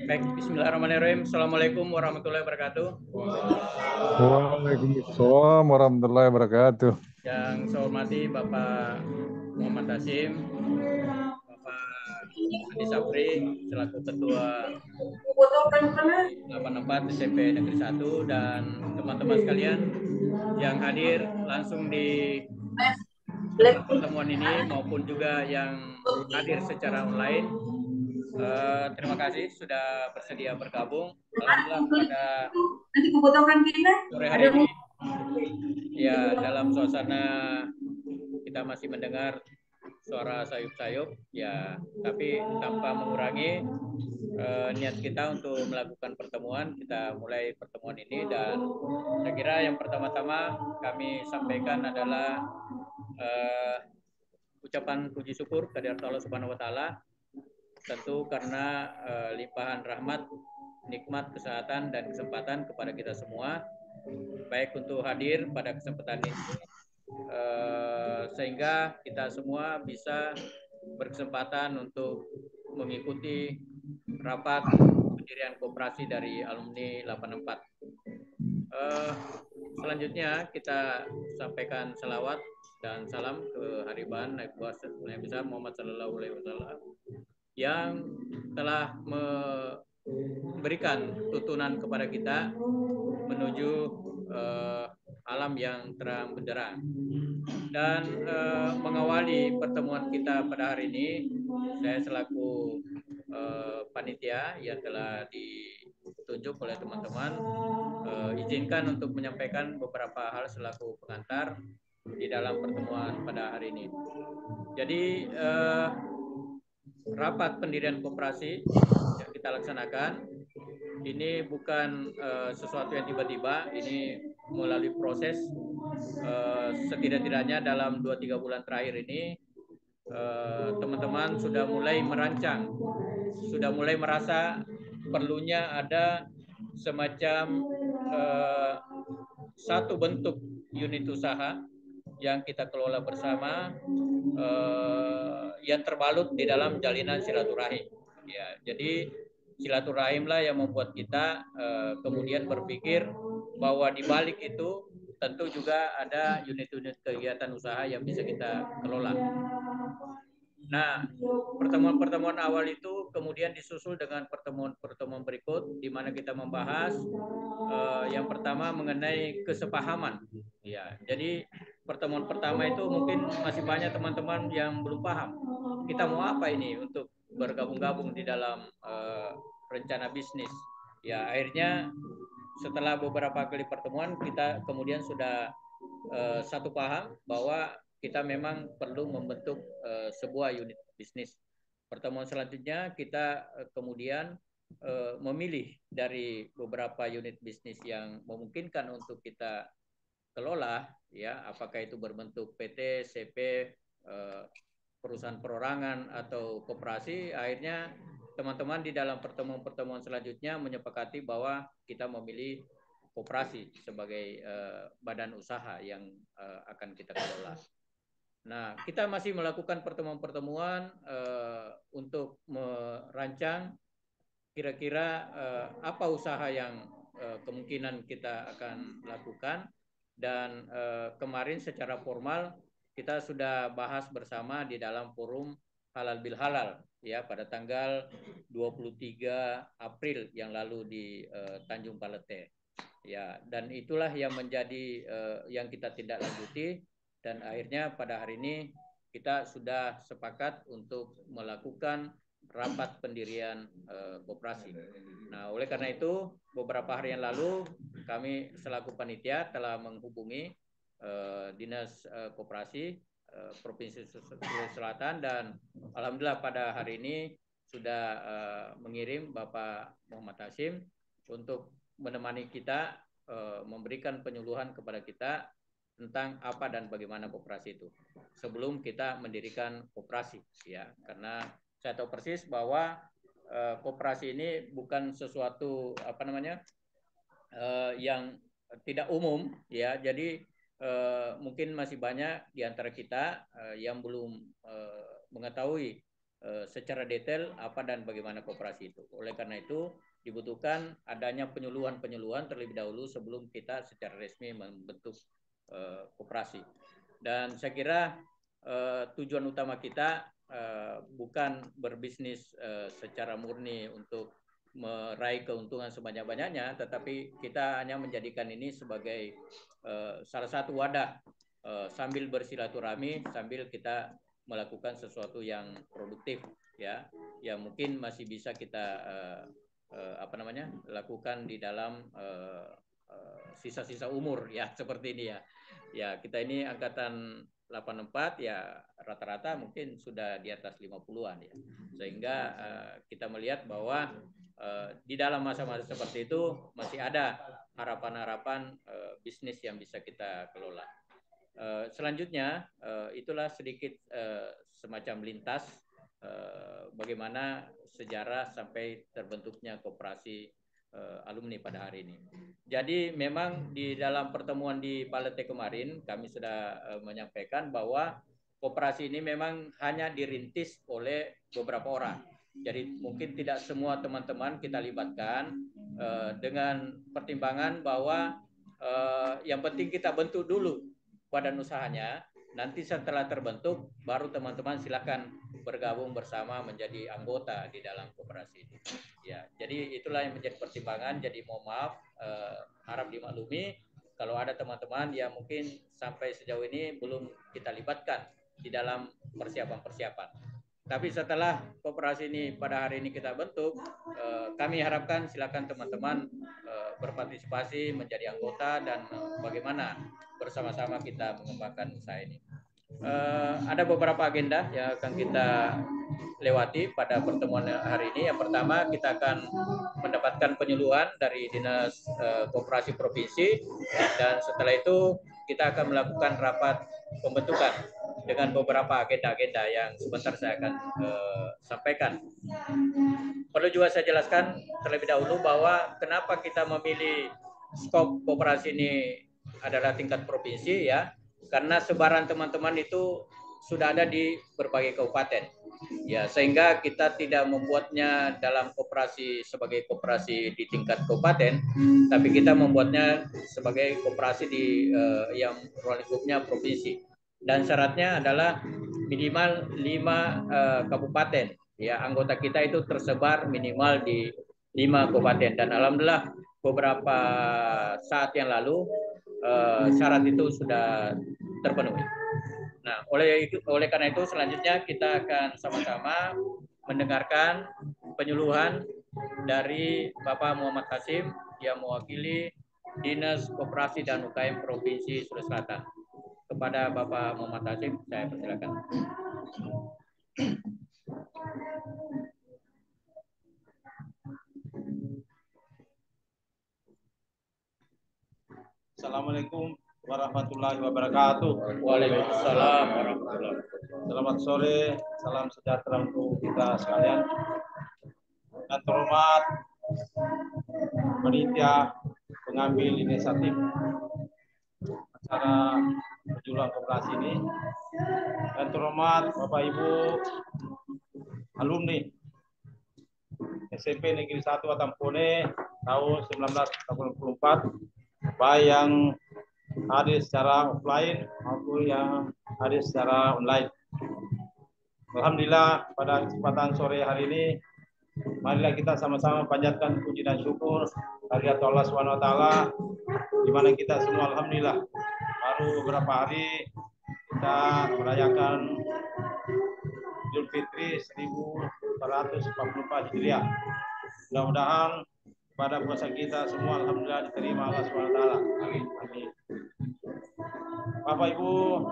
Baik, bismillahirrahmanirrahim. Assalamualaikum warahmatullahi wabarakatuh. Waalaikumsalam warahmatullahi wabarakatuh. Yang saya hormati Bapak Muhammad Hasim, Bapak Andi Sapri, selaku Ketua 84 SMP Negeri 1, dan teman-teman sekalian yang hadir langsung di pertemuan ini maupun juga yang hadir secara online. Terima kasih sudah bersedia bergabung. Alhamdulillah pada sore hari ini ya dalam suasana kita masih mendengar suara sayup-sayup ya, tapi tanpa mengurangi niat kita untuk melakukan pertemuan. Kita mulai pertemuan ini dan saya kira yang pertama-tama kami sampaikan adalah ucapan puji syukur kehadirat Allah Subhanahu wa taala, tentu karena limpahan rahmat, nikmat, kesehatan dan kesempatan kepada kita semua, baik untuk hadir pada kesempatan ini sehingga kita semua bisa berkesempatan untuk mengikuti rapat pendirian koperasi dari alumni 84. Selanjutnya kita sampaikan selawat dan salam ke hariban Nabi besar Muhammad Sallallahu Alaihi Wasallam yang telah memberikan tuntunan kepada kita menuju alam yang terang benderang. Dan mengawali pertemuan kita pada hari ini, saya selaku panitia yang telah ditunjuk oleh teman-teman, izinkan untuk menyampaikan beberapa hal selaku pengantar di dalam pertemuan pada hari ini. Jadi rapat pendirian koperasi yang kita laksanakan ini bukan sesuatu yang tiba-tiba, ini melalui proses setidak-tidaknya dalam 2-3 bulan terakhir ini teman-teman sudah mulai merancang, sudah mulai merasa perlunya ada semacam satu bentuk unit usaha yang kita kelola bersama yang terbalut di dalam jalinan silaturahim. Ya, jadi silaturahimlah yang membuat kita kemudian berpikir bahwa di balik itu tentu juga ada unit-unit kegiatan usaha yang bisa kita kelola. Nah, pertemuan-pertemuan awal itu kemudian disusul dengan pertemuan-pertemuan berikut di mana kita membahas yang pertama mengenai kesepahaman. Ya, jadi pertemuan pertama itu mungkin masih banyak teman-teman yang belum paham kita mau apa ini untuk bergabung-gabung di dalam rencana bisnis. Ya, akhirnya setelah beberapa kali pertemuan kita kemudian sudah satu paham bahwa kita memang perlu membentuk sebuah unit bisnis. Pertemuan selanjutnya kita kemudian memilih dari beberapa unit bisnis yang memungkinkan untuk kita kelola, ya, apakah itu berbentuk PT, CP, perusahaan perorangan atau koperasi. Akhirnya teman-teman di dalam pertemuan-pertemuan selanjutnya menyepakati bahwa kita memilih koperasi sebagai badan usaha yang akan kita kelola. Nah, kita masih melakukan pertemuan-pertemuan untuk merancang kira-kira apa usaha yang kemungkinan kita akan lakukan, dan kemarin secara formal kita sudah bahas bersama di dalam forum Halal Bil Halal ya pada tanggal 23 April yang lalu di Tanjung Balete. Ya, dan itulah yang menjadi yang kita tindak lanjuti, dan akhirnya pada hari ini kita sudah sepakat untuk melakukan rapat pendirian koperasi. Nah, oleh karena itu beberapa hari yang lalu kami selaku panitia telah menghubungi Dinas Koperasi Provinsi Sulawesi Selatan, dan alhamdulillah pada hari ini sudah mengirim Bapak Muhammad Hasim untuk menemani kita, memberikan penyuluhan kepada kita tentang apa dan bagaimana koperasi itu sebelum kita mendirikan koperasi, ya, karena saya tahu persis bahwa koperasi ini bukan sesuatu yang tidak umum, ya. Jadi mungkin masih banyak di antara kita yang belum mengetahui secara detail apa dan bagaimana koperasi itu. Oleh karena itu dibutuhkan adanya penyuluhan-penyuluhan terlebih dahulu sebelum kita secara resmi membentuk koperasi. Dan saya kira tujuan utama kita bukan berbisnis secara murni untuk meraih keuntungan sebanyak-banyaknya, tetapi kita hanya menjadikan ini sebagai salah satu wadah sambil bersilaturahmi, sambil kita melakukan sesuatu yang produktif, ya, yang mungkin masih bisa kita lakukan di dalam sisa-sisa umur, ya, seperti ini ya. Ya, kita ini angkatan 84 ya, rata-rata mungkin sudah di atas 50-an ya. Sehingga kita melihat bahwa di dalam masa-masa seperti itu masih ada harapan-harapan bisnis yang bisa kita kelola. Selanjutnya itulah sedikit semacam lintas bagaimana sejarah sampai terbentuknya koperasi alumni pada hari ini. Jadi memang di dalam pertemuan di Palete kemarin kami sudah menyampaikan bahwa koperasi ini memang hanya dirintis oleh beberapa orang. Jadi mungkin tidak semua teman-teman kita libatkan dengan pertimbangan bahwa yang penting kita bentuk dulu badan usahanya. Nanti setelah terbentuk baru teman-teman silakan bergabung bersama menjadi anggota di dalam koperasi ini. Ya, jadi itulah yang menjadi pertimbangan. Jadi mohon maaf, harap dimaklumi kalau ada teman-teman yang mungkin sampai sejauh ini belum kita libatkan di dalam persiapan-persiapan. Tapi setelah koperasi ini pada hari ini kita bentuk, kami harapkan silakan teman-teman berpartisipasi menjadi anggota dan bagaimana bersama-sama kita mengembangkan usaha ini. Ada beberapa agenda yang akan kita lewati pada pertemuan hari ini. Yang pertama, kita akan mendapatkan penyuluhan dari Dinas Koperasi Provinsi, dan setelah itu kita akan melakukan rapat pembentukan dengan beberapa agenda-agenda yang sebentar saya akan sampaikan. Perlu juga saya jelaskan terlebih dahulu bahwa kenapa kita memilih skop koperasi ini adalah tingkat provinsi, ya, karena sebaran teman-teman itu sudah ada di berbagai kabupaten, ya, sehingga kita tidak membuatnya dalam koperasi sebagai koperasi di tingkat kabupaten, tapi kita membuatnya sebagai koperasi di yang ruang lingkupnya provinsi. Dan syaratnya adalah minimal 5 kabupaten, ya, anggota kita itu tersebar minimal di 5 kabupaten, dan alhamdulillah beberapa saat yang lalu syarat itu sudah terpenuhi. Nah, oleh karena itu selanjutnya kita akan sama-sama mendengarkan penyuluhan dari Bapak Muhammad Hasim yang mewakili Dinas Koperasi dan UKM Provinsi Sulawesi Selatan. Kepada Bapak Muhammad Hasim, saya persilakan. Assalamualaikum warahmatullahi wabarakatuh. Waalaikumsalam warahmatullahi wabarakatuh. Selamat sore, salam sejahtera untuk kita sekalian. Dan terhormat panitia pengambil inisiatif acara penjualan koperasi ini, dan terhormat Bapak Ibu alumni SMP Negeri 1 Atampone tahun 1984, baik yang hadir secara offline maupun yang hadir secara online. Alhamdulillah pada kesempatan sore hari ini, marilah kita sama-sama panjatkan puji dan syukur kehadirat Allah SWT, di mana kita semua alhamdulillah baru beberapa hari kita merayakan Idul Fitri 1444 Hijriah. Mudah-mudahan pada puasa kita semua alhamdulillah diterima Allah SWT. Amin. Amin. Bapak Ibu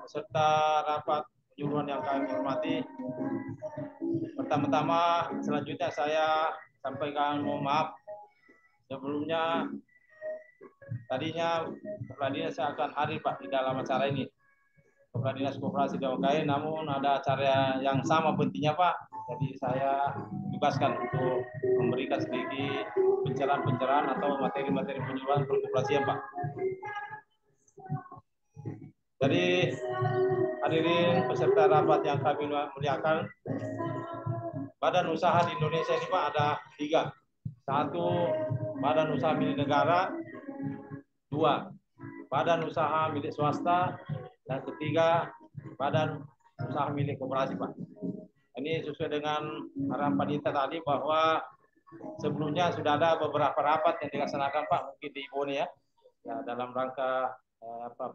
peserta rapat penyuluhan yang kami hormati, pertama-tama selanjutnya saya sampaikan mohon maaf. Sebelumnya tadinya Kepala Dinas saya akan hadir Pak di dalam acara ini, Kepala Dinas Koperasi dan UKM, namun ada acara yang sama pentingnya Pak, jadi saya tugaskan untuk memberikan sedikit pencerahan-pencerahan atau materi-materi penyuluhan perkoperasian Pak. Jadi hadirin peserta rapat yang kami muliakan, badan usaha di Indonesia ini Pak ada 3. 1, badan usaha milik negara. 2, badan usaha milik swasta. Dan 3, badan usaha milik koperasi Pak. Ini sesuai dengan arahan panitia tadi bahwa sebelumnya sudah ada beberapa rapat yang dilaksanakan Pak, mungkin di Bone ya, dalam rangka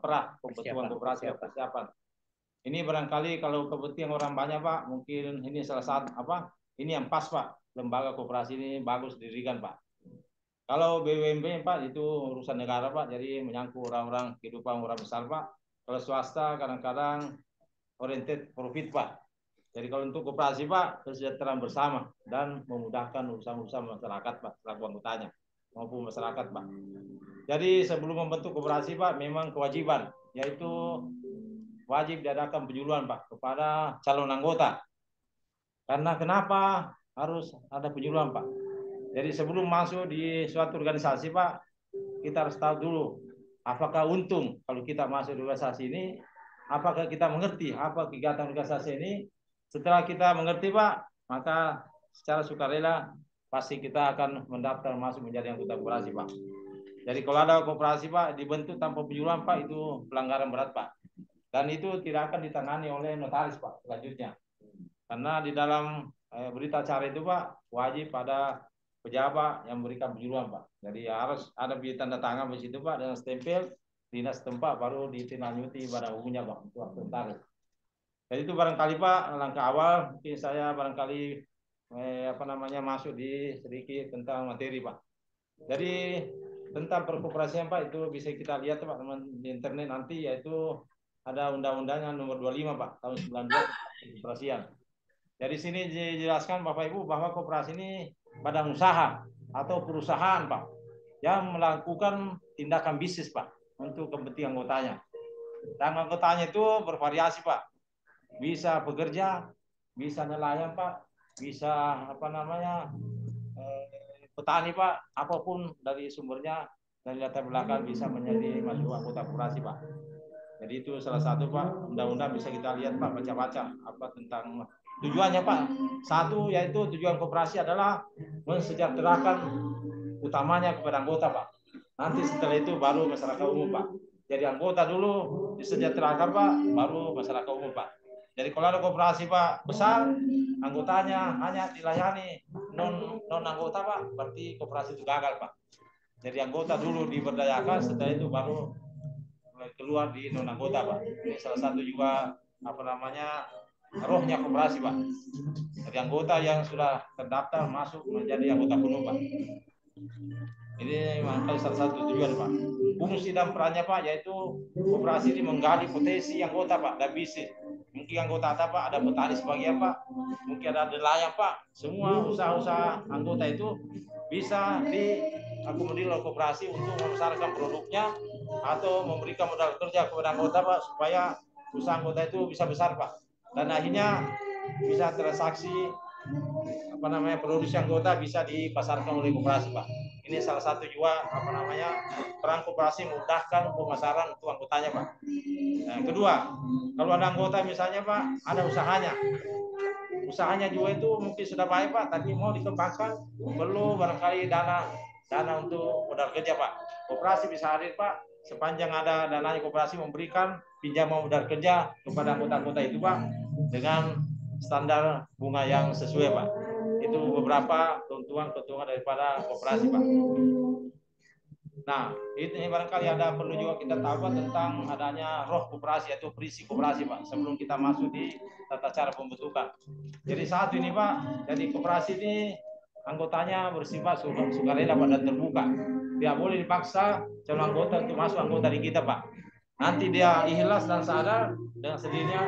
perah pembentukan koperasi persiapan. Ini barangkali kalau kepentingan orang banyak Pak, mungkin ini salah satu ini yang pas Pak, lembaga koperasi ini bagus didirikan Pak. Kalau BUMN Pak itu urusan negara Pak, jadi menyangkut orang-orang, kehidupan orang besar Pak. Kalau swasta kadang-kadang oriented profit Pak. Jadi kalau untuk koperasi Pak, kesejahteraan bersama dan memudahkan urusan-urusan masyarakat Pak, selaku anggotanya maupun masyarakat Pak. Jadi sebelum membentuk koperasi Pak, memang kewajiban, yaitu wajib diadakan penyuluhan Pak kepada calon anggota. Karena kenapa harus ada penyuluhan Pak? Jadi sebelum masuk di suatu organisasi Pak, kita harus tahu dulu apakah untung kalau kita masuk di organisasi ini, apakah kita mengerti apa kegiatan organisasi ini. Setelah kita mengerti Pak, maka secara sukarela pasti kita akan mendaftar masuk menjadi anggota koperasi Pak. Jadi kalau ada koperasi Pak dibentuk tanpa penyuluhan Pak, itu pelanggaran berat Pak. Dan itu tidak akan ditangani oleh notaris Pak selanjutnya. Karena di dalam berita acara itu Pak, wajib pada pejabat yang memberikan penyuluhan Pak. Jadi harus ada tanda tangan di situ Pak dengan stempel dinas tempat, baru ditindaklanjuti pada umumnya Pak untuk notaris. Jadi itu barangkali Pak langkah awal, mungkin saya barangkali masuk di sedikit tentang materi Pak. Jadi tentang perkoperasian Pak itu bisa kita lihat Pak teman di internet nanti, yaitu ada undang-undangnya nomor 25 Pak tahun 92 koperasian. Dari sini dijelaskan Bapak Ibu bahwa koperasi ini badan usaha atau perusahaan Pak yang melakukan tindakan bisnis Pak untuk kepentingan anggotanya. Dan anggotanya itu bervariasi Pak. Bisa bekerja, bisa nelayan Pak, bisa petani Pak, apapun dari sumbernya, dari latar belakang bisa menjadi masuk anggota koperasi Pak. Jadi itu salah satu Pak, undang-undang bisa kita lihat Pak, baca-baca apa tentang tujuannya Pak. 1 yaitu tujuan koperasi adalah mensejahterakan utamanya kepada anggota Pak. Nanti setelah itu baru masyarakat umum Pak. Jadi anggota dulu disejahterakan Pak, baru masyarakat umum Pak. Jadi kalau ada koperasi Pak besar, anggotanya hanya dilayani non anggota Pak, berarti koperasi itu gagal Pak. Jadi anggota dulu diberdayakan, setelah itu baru keluar di non anggota Pak. Ini salah satu juga rohnya koperasi Pak. Jadi anggota yang sudah terdaftar masuk menjadi anggota penuh Pak. Ini salah satu tujuan Pak. Fungsi dan perannya Pak yaitu koperasi ini menggali potensi anggota Pak dan bisnis. Mungkin anggota apa Pak, ada petani sebagian Pak, mungkin ada nelayan Pak. Semua usaha-usaha anggota itu bisa diakomodir oleh koperasi untuk memasarkan produknya atau memberikan modal kerja kepada anggota Pak supaya usaha anggota itu bisa besar Pak. Dan akhirnya bisa transaksi produksi anggota bisa dipasarkan oleh koperasi Pak. Ini salah satu juga peran koperasi memudahkan pemasaran untuk anggotanya Pak. Nah, yang kedua, kalau ada anggota misalnya Pak ada usahanya juga itu mungkin sudah baik Pak, tapi mau dikembangkan perlu barangkali dana untuk modal kerja Pak. Koperasi bisa hadir Pak sepanjang ada dananya, koperasi memberikan pinjaman modal kerja kepada anggota-anggota itu Pak dengan standar bunga yang sesuai Pak. Itu beberapa keuntungan daripada koperasi Pak. Nah, ini barangkali ada perlu juga kita tahu tentang adanya roh koperasi atau prinsip koperasi Pak sebelum kita masuk di tata cara pembentukan. Jadi saat ini Pak, jadi koperasi ini anggotanya bersifat sukarela Pak dan terbuka. Tidak boleh dipaksa calon anggota untuk masuk anggota di kita Pak. Nanti dia ikhlas dan sadar dengan sendirinya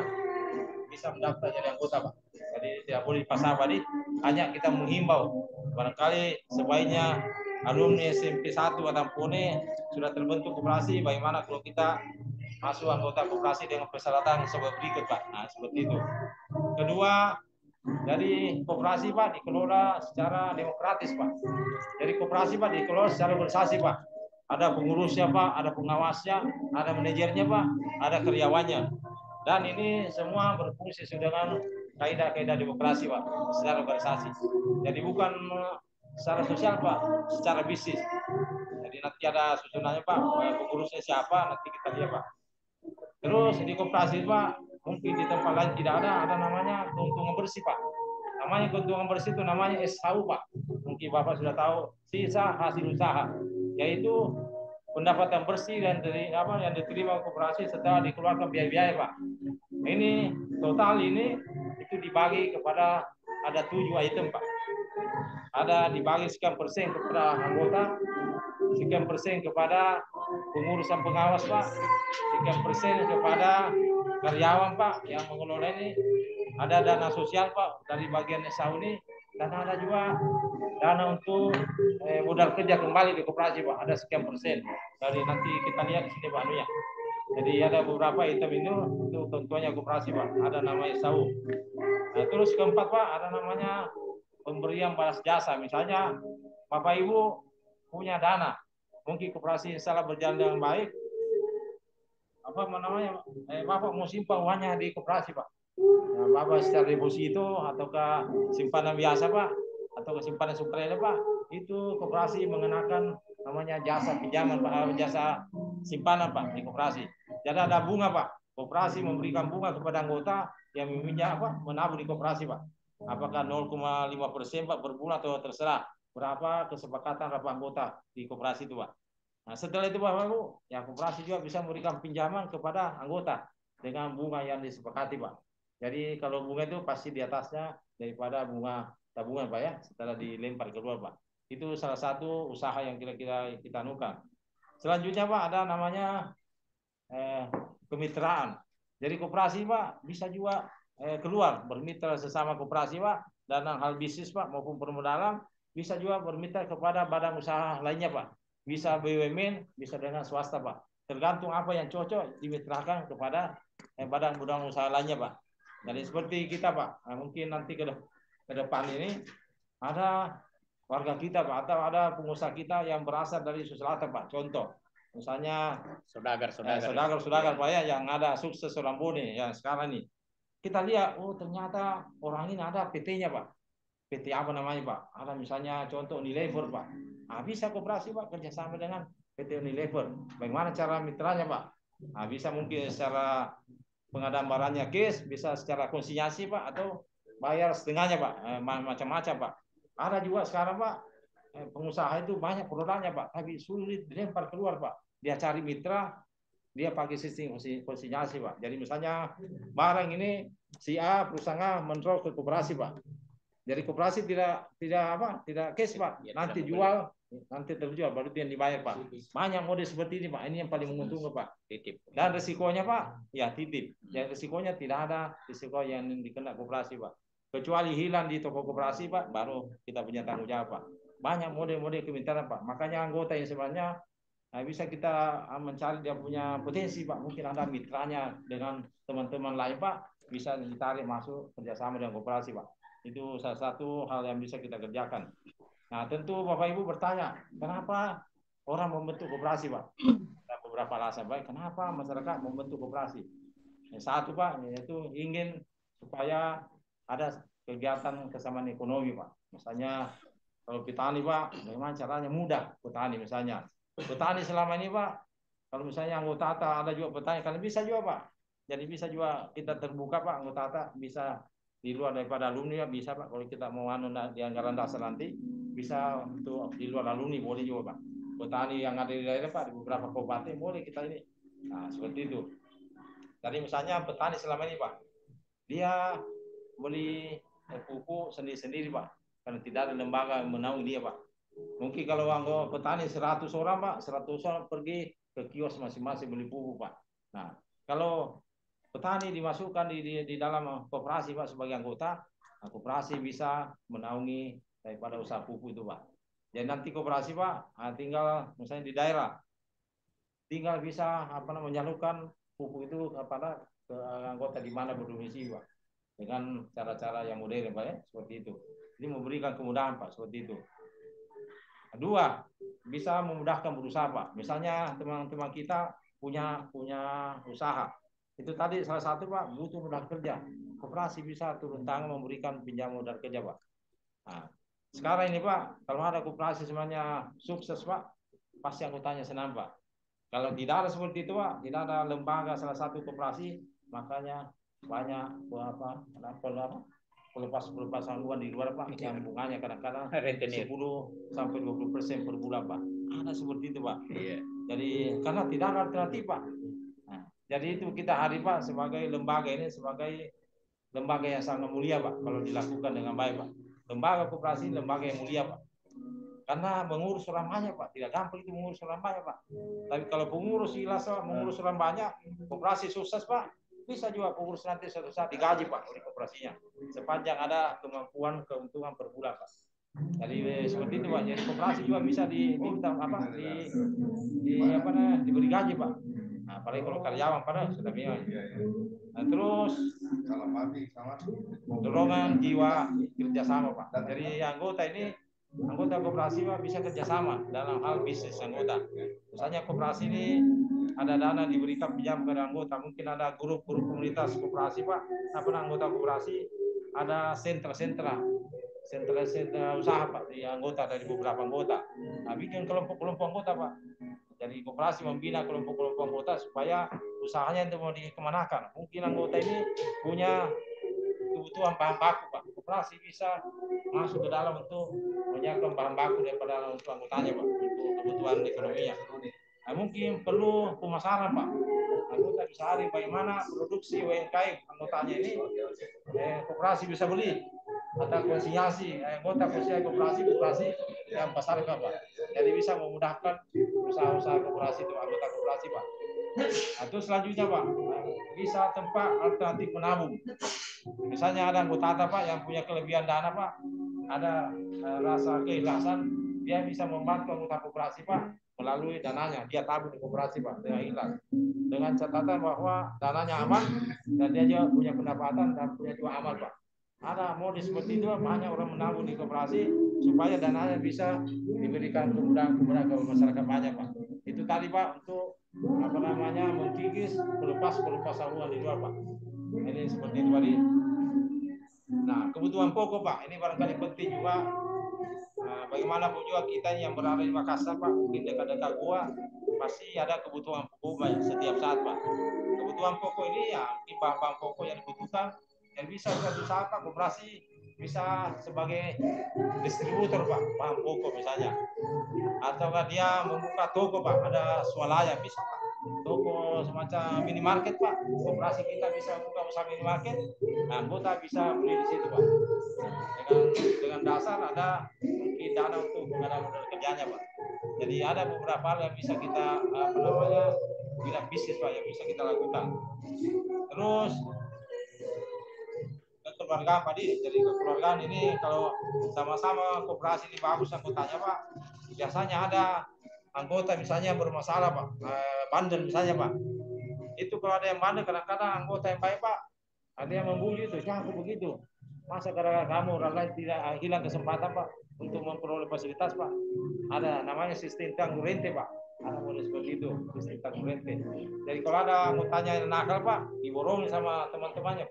bisa mendaftar jadi anggota Pak. Jadi tidak boleh dipaksa Pak, hanya kita menghimbau barangkali sebaiknya alumni SMP 1 atau Pone sudah terbentuk koperasi, bagaimana kalau kita masuk anggota koperasi dengan persyaratan seperti berikut Pak. Nah, seperti itu. Kedua, jadi koperasi Pak dikelola secara demokratis Pak. Jadi koperasi Pak dikelola secara organisasi Pak. Ada pengurusnya Pak, ada pengawasnya, ada manajernya Pak, ada karyawannya. Dan ini semua berfungsi dengan kaidah-kaidah demokrasi, Pak, secara organisasi. Jadi bukan secara sosial, Pak, secara bisnis. Jadi nanti ada susunannya, Pak, pengurusnya siapa, nanti kita lihat, Pak. Terus di koperasi, Pak, mungkin di tempat lain tidak ada namanya keuntungan bersih, Pak. Namanya keuntungan bersih itu namanya SHU, Pak. Mungkin Bapak sudah tahu, sisa hasil usaha, yaitu pendapatan bersih yang diterima koperasi setelah dikeluarkan biaya-biaya, Pak. Ini total ini itu dibagi kepada ada 7 item, Pak. Ada dibagi sekian persen kepada anggota, sekian persen kepada pengurusan pengawas, Pak, sekian persen kepada karyawan, Pak, yang mengelola ini. Ada dana sosial, Pak, dari bagian SAU ini, dan ada juga dana untuk modal kerja kembali di koperasi, Pak, ada sekian persen. Dari nanti kita lihat di sini, Pak, ya. Jadi ada beberapa item ini untuk tentunya koperasi, Pak, ada namanya SAU. Nah, terus keempat, Pak, ada namanya pemberian balas jasa. Misalnya Bapak Ibu punya dana, mungkin koperasi salah berjalan dengan baik, apa namanya, Bapak mau simpan uangnya di koperasi, Pak. Nah, Bapak secara deposito ataukah simpanan biasa, Pak, atau simpanan sukarela, Pak, itu koperasi mengenakan namanya jasa pinjaman, Pak, jasa simpanan, Pak, di koperasi. Jadi ada bunga, Pak. Koperasi memberikan bunga kepada anggota yang meminjam, Pak, menabung di koperasi, Pak. Apakah 0,5%, Pak, per bulan atau terserah berapa kesepakatan berapa anggota di koperasi itu, Pak. Nah, setelah itu, Bapak Ibu, ya koperasi juga bisa memberikan pinjaman kepada anggota dengan bunga yang disepakati, Pak. Jadi kalau bunga itu pasti di atasnya daripada bunga tabungan, Pak, ya, setelah dilempar keluar, Pak. Itu salah satu usaha yang kira-kira kita anukan. Selanjutnya, Pak, ada namanya kemitraan. Jadi koperasi, Pak, bisa juga keluar bermitra sesama koperasi, Pak, dan hal bisnis, Pak, maupun permodalan bisa juga bermitra kepada badan usaha lainnya, Pak. Bisa BUMN, bisa dengan swasta, Pak. Tergantung apa yang cocok dimitrakan kepada badan usaha lainnya, Pak. Jadi seperti kita, Pak, nah, mungkin nanti ke depan ini ada warga kita, Pak, atau ada pengusaha kita yang berasal dari Sulawesi Selatan, Pak. Contoh, misalnya saudagar, Pak, ya, yang ada sukses orang Bone yang sekarang ini. Kita lihat, oh ternyata orang ini ada PT-nya, Pak. PT apa namanya, Pak? Ada misalnya contoh Unilever, Pak. Nah, bisa koperasi, Pak, kerjasama dengan PT Unilever. Bagaimana cara mitranya, Pak? Nah, bisa mungkin secara pengadaan barangnya cash, bisa secara konsinyasi, Pak, atau bayar setengahnya, Pak. Macam-macam, Pak. Ada juga sekarang, Pak, pengusaha itu banyak produknya, Pak, tapi sulit dilempar keluar, Pak. Dia cari mitra, dia pakai sistem konsinyasi, Pak. Jadi misalnya barang ini si A perusahaan A menjual ke koperasi, Pak. Jadi koperasi tidak cash, Pak. Nanti jual, nanti terjual baru dia dibayar, Pak. Banyak mode seperti ini, Pak. Ini yang paling menguntungkan, Pak. Titip. Dan resikonya, Pak, ya titip. Dan resikonya tidak ada risiko yang dikena koperasi, Pak. Kecuali hilang di toko koperasi, Pak, baru kita punya tanggung jawab, Pak. Banyak mode-mode kemitraan, Pak. Makanya anggota yang sebenarnya bisa kita mencari dia punya potensi, Pak. Mungkin ada mitranya dengan teman-teman lain, Pak, bisa ditarik masuk kerjasama dengan koperasi, Pak. Itu salah satu hal yang bisa kita kerjakan. Nah, tentu Bapak Ibu bertanya, kenapa orang membentuk koperasi, Pak? Ada beberapa alasan, Pak. Kenapa masyarakat membentuk koperasi? Yang satu, Pak, yaitu ingin supaya ada kegiatan kesamaan ekonomi, Pak. Misalnya kalau petani, Pak, bagaimana caranya mudah petani misalnya. Petani selama ini, Pak, kalau misalnya anggota ada juga petani, kalian bisa juga, Pak. Jadi bisa juga kita terbuka, Pak, anggota bisa di luar daripada alumni, ya bisa, Pak. Kalau kita mau di anggaran dasar nanti bisa untuk di luar alumni boleh juga, Pak. Petani yang ada di daerah, Pak, di beberapa kabupaten boleh kita ini. Nah, seperti itu. Jadi misalnya petani selama ini, Pak, dia beli pupuk sendiri-sendiri, Pak, karena tidak ada lembaga yang menaungi dia, Pak. Mungkin kalau anggota petani 100 orang, Pak, 100 orang pergi ke kios masing-masing beli pupuk, Pak. Nah, kalau petani dimasukkan di dalam koperasi, Pak, sebagai anggota, nah, koperasi bisa menaungi daripada usaha pupuk itu, Pak. Jadi nanti koperasi, Pak, tinggal misalnya di daerah, tinggal bisa menyalurkan pupuk itu kepada anggota di mana berdomisili, Pak, dengan cara-cara yang modern, Pak, ya, seperti itu. Ini memberikan kemudahan, Pak, seperti itu. Kedua, bisa memudahkan berusaha, Pak. Misalnya teman-teman kita punya usaha, Itu tadi salah satu Pak, butuh modal kerja. Koperasi bisa turun tangan memberikan pinjam modal kerja Pak. Nah, sekarang ini Pak, kalau ada koperasi semuanya sukses Pak, pasti anggotanya senang Pak. Kalau tidak ada seperti itu Pak, tidak ada lembaga salah satu koperasi, makanya banyak pelepas haluan di luar Pak, yang bunganya kadang-kadang 10 sampai 20% per bulan Pak. Ada seperti itu Pak. Iya. Jadi karena tidak ada alternatif Pak. Nah, jadi itu kita hari Pak sebagai lembaga ini sebagai lembaga yang sangat mulia Pak kalau dilakukan dengan baik Pak. Lembaga koperasi lembaga yang mulia Pak. Karena mengurus orang banyak Pak, tidak gampang itu mengurus orang banyak Pak. Tapi kalau pengurus ilas mengurus orang banyak, koperasi sukses Pak, bisa juga pengurus nanti suatu saat digaji Pak oleh koperasinya, sepanjang ada kemampuan keuntungan per bulan Pak. Jadi seperti itu Pak. Jadi koperasi juga bisa diberi gaji Pak. Nah, apalagi kalau karyawan pada sudah bilang. Nah, terus dorongan jiwa kerjasama Pak. Jadi anggota koperasi Pak bisa kerjasama dalam hal bisnis anggota. Misalnya koperasi ini ada dana diberikan pinjam kepada anggota, mungkin ada grup-grup komunitas koperasi Pak, anggota koperasi ada sentra usaha Pak di anggota dari beberapa anggota. Nah, bikin kelompok-kelompok anggota Pak. Jadi koperasi membina kelompok-kelompok anggota supaya usahanya itu mau dikemanakan. Mungkin anggota ini punya kebutuhan bahan baku Pak. Koperasi bisa masuk ke dalam untuk menyiapkan bahan baku daripada untuk anggotanya Pak, untuk kebutuhan ekonominya. Nah, mungkin perlu pemasaran Pak. Anggota bisa hari bagaimana produksi UMKM anggotanya ini koperasi bisa beli. Ada konsinyasi, anggota koperasi yang pasarkan Pak. Jadi bisa memudahkan usaha-usaha koperasi itu anggota koperasi Pak. Nah, terus selanjutnya Pak, bisa tempat alternatif menabung. Misalnya ada anggota Pak yang punya kelebihan dana Pak, ada rasa keikhlasan, dia bisa membantu anggota koperasi Pak melalui dananya, dia tabung di koperasi Pak dengan ikhlas. Dengan catatan bahwa dananya aman dan dia juga punya pendapatan dan punya juga amal Pak. Ada modis seperti itu banyak orang menabung di koperasi supaya dananya bisa diberikan kemudahan ke masyarakat banyak Pak. Itu tadi Pak untuk mengkikis melepas haluan di luar Pak. Ini seperti itu tadi. Nah, kebutuhan pokok Pak, ini barangkali penting juga. Bagaimanapun juga kita yang berada di Makassar Pak, mungkin dekat-dekat gua pasti ada kebutuhan pokok Pak setiap saat Pak. Kebutuhan pokok ini ya bahan-bahan pokok yang dibutuhkan yang bisa suatu saat Pak koperasi bisa sebagai distributor Pak bahan pokok misalnya, atau dia membuka toko Pak, ada swalaya bisa Pak, toko semacam minimarket Pak, koperasi kita bisa buka usaha minimarket, anggota bisa beli di situ Pak, dengan dasar ada mungkin dana untuk pengadaan modal kerjanya Pak. Jadi ada beberapa hal yang bisa kita bidang bisnis Pak yang bisa kita lakukan. Terus kekeluargaan Pak, jadi kekeluargaan ini kalau sama-sama koperasi ini bagus anggotanya Pak, biasanya ada anggota misalnya bermasalah Pak, bandel misalnya Pak, itu kalau ada yang bandel kadang-kadang anggota yang baik Pak, ada yang membuli itu, jangan begitu, masa gara-gara kamu orang lain tidak hilang kesempatan Pak untuk memperoleh fasilitas Pak, ada namanya sistem tanggung rente Pak, ada model seperti itu, sistem tanggung rente. Jadi kalau ada anggotanya yang nakal Pak, diborongin sama teman-temannya,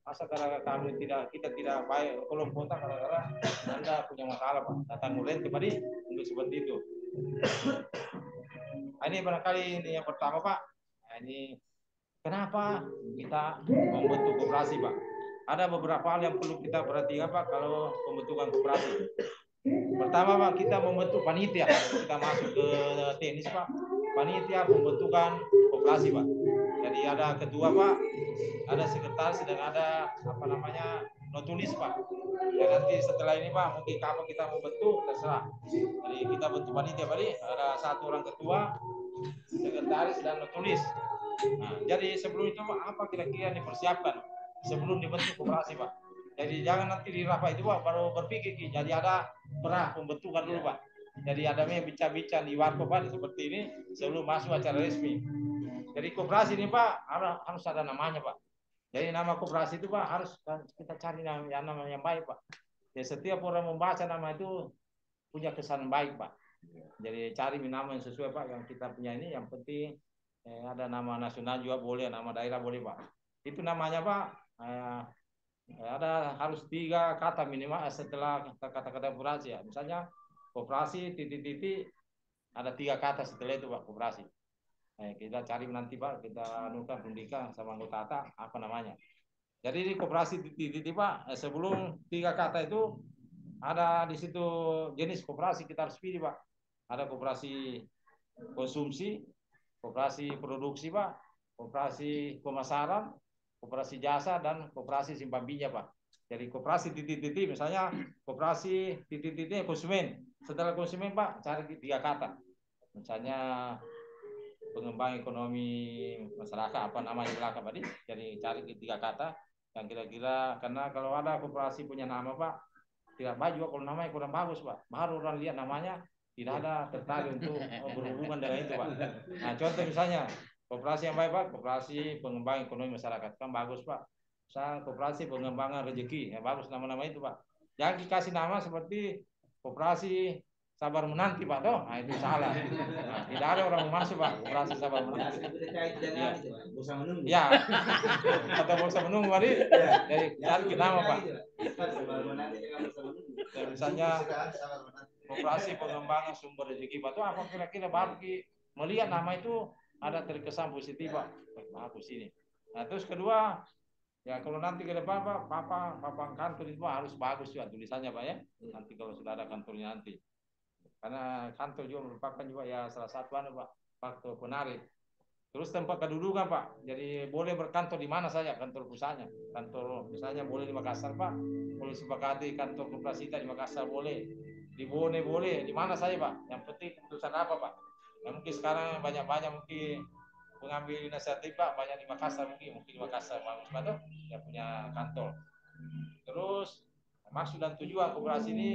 masa gara-gara kami kita tidak baik kelompok gara-gara Anda punya masalah Pak, datang rente Pak, untuk seperti itu. Ini barangkali ini yang pertama Pak. Ini kenapa kita membentuk koperasi Pak? Ada beberapa hal yang perlu kita perhatikan Pak kalau pembentukan koperasi. Pertama Pak, kita membentuk panitia. Kita masuk ke teknis Pak, panitia pembentukan koperasi Pak. Jadi ada ketua Pak, ada sekretaris dan ada notulis Pak. Dan nanti setelah ini Pak, mungkin kapan kita mau bentuk terserah. Jadi kita bentuk panitia Pak, ada satu orang ketua, sekretaris dan notulis. Nah, jadi sebelum itu Pak, apa kira-kira yang dipersiapkan sebelum dibentuk koperasi Pak? Jadi jangan nanti di rapat itu Pak baru berpikir. Jadi ada pembentukan dulu Pak. Jadi ada bincang-bincang di warkop Pak seperti ini sebelum masuk acara resmi. Jadi koperasi ini Pak harus ada namanya Pak. Jadi nama koperasi itu Pak harus kita cari nama yang baik Pak. Jadi setiap orang membaca nama itu punya kesan baik Pak. Jadi cari nama yang sesuai Pak yang kita punya ini, yang penting ada nama nasional juga boleh, nama daerah boleh Pak. Itu namanya Pak, ada harus 3 kata minimal setelah kata-kata koperasi ya. Misalnya koperasi titik-titik ada 3 kata setelah itu Pak, koperasi. Kita cari nanti Pak, kita anukan pendidikan sama anggota apa namanya. Jadi di koperasi titik-titik Pak, sebelum 3 kata itu ada di situ jenis koperasi kita harus pilih Pak. Ada koperasi konsumsi, koperasi produksi Pak, koperasi pemasaran, koperasi jasa, dan koperasi simpan pinjam Pak. Jadi koperasi titik-titik misalnya koperasi titik-titiknya konsumen. Setelah konsumen Pak, cari 3 kata. Misalnya pengembang ekonomi masyarakat apa namanya belakang tadi. Jadi cari 3 kata yang kira-kira, karena kalau ada koperasi punya nama Pak, tidak baik juga kalau namanya kurang bagus Pak. Baru orang lihat namanya tidak ada tertarik untuk berhubungan dengan itu Pak. Nah contoh misalnya koperasi yang baik Pak, koperasi pengembang ekonomi masyarakat kan bagus Pak. Misalnya koperasi pengembangan rezeki, ya bagus nama-nama itu Pak. Jangan dikasih nama seperti koperasi sabar menanti Pak toh, nah itu salah. Nah, tidak ada orang masuk Pak koperasi sabar menanti. Ya, ya. Atau bosa menunggu tadi. Jadi cari nama Pak. Ya, misalnya koperasi pengembangan sumber rezeki Pak, itu apa kira-kira baru melihat nama itu ada terkesan positif Pak. Bagus ini. Nah terus kedua, ya kalau nanti ke depan Pak, papan kantor itu Pak, harus bagus juga tulisannya Pak ya. Nanti kalau sudah ada kantornya nanti. Karena kantor juga merupakan juga ya salah satu Pak, faktor penarik. Terus tempat kedudukan Pak, jadi boleh berkantor di mana saja kantor pusatnya. Kantor misalnya boleh di Makassar Pak, boleh sepakati kantor koperasi kita di Makassar boleh, di Bone boleh, di mana saja Pak. Yang penting keputusan apa Pak. Ya, mungkin sekarang banyak-banyak mungkin pengambil inisiatif Pak, banyak di Makassar mungkin di Makassar bagus Pak tuh, yang punya kantor. Terus maksud dan tujuan koperasi ini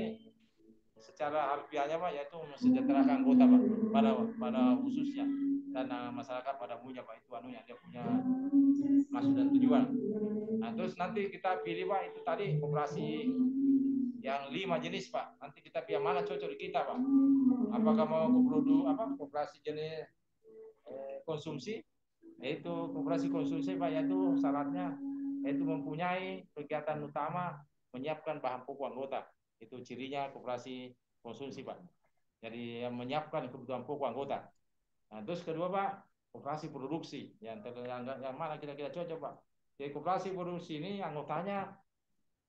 secara harfiahnya Pak yaitu mensejahterakan anggota Pak pada khususnya, dan masyarakat pada umumnya Pak, itu anunya dia punya maksud dan tujuan. Nah terus nanti kita pilih Pak itu tadi koperasi yang 5 jenis Pak. Nanti kita pilih mana cocok di kita Pak. Apakah mau koperasi jenis konsumsi, yaitu koperasi konsumsi Pak, yaitu syaratnya yaitu mempunyai kegiatan utama menyiapkan bahan pokok anggota. Itu cirinya koperasi konsumsi Pak. Jadi yang menyiapkan kebutuhan pokok anggota. Nah, terus kedua Pak, koperasi produksi yang mana kira-kira cocok Pak. Jadi koperasi produksi ini anggotanya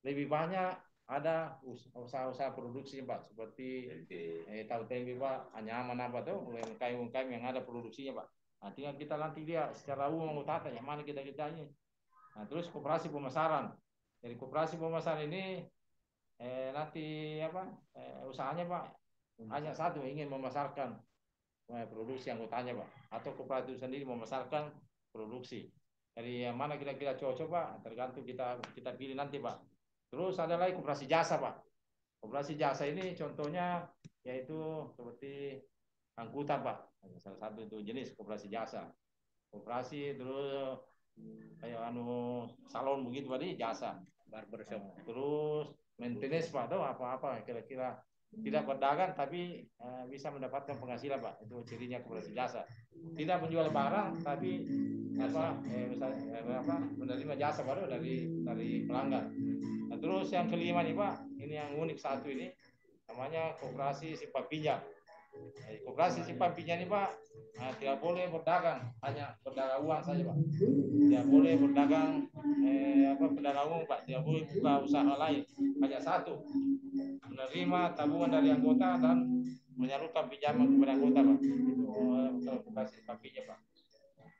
lebih banyak ada usaha-usaha produksi Pak, seperti tahu tempe Pak, anyaman apa tuh UMKM yang ada produksinya Pak. Nah, tinggal kita nanti lihat secara umum anggota yang mana kita ini. Nah, terus koperasi pemasaran. Jadi koperasi pemasaran ini nanti usahanya Pak hanya satu, ingin memasarkan produksi anggotanya Pak, atau koperasi sendiri memasarkan produksi. Jadi yang mana kira-kira cocok Pak, tergantung kita pilih nanti Pak. Terus ada lagi koperasi jasa Pak. Koperasi jasa ini contohnya yaitu seperti angkutan Pak, salah satu itu jenis koperasi jasa. Koperasi terus kayak salon begitu tadi jasa, barbershop. Terus maintenance Pak, atau apa-apa kira-kira tidak berdagang tapi bisa mendapatkan penghasilan Pak, itu cirinya koperasi jasa. Tidak menjual barang tapi menerima jasa baru dari pelanggan. Nah, terus yang kelima nih Pak, ini yang unik satu ini namanya koperasi simpan pinjam. Koperasi simpan pinjam ini Pak tidak boleh berdagang, hanya berdagang uang saja Pak. Tidak boleh berdagang berdagang umum Pak, tidak boleh buka usaha lain, hanya satu, menerima tabungan dari anggota dan menyalurkan pinjaman kepada anggota Pak. Itu koperasi simpan pinjam Pak.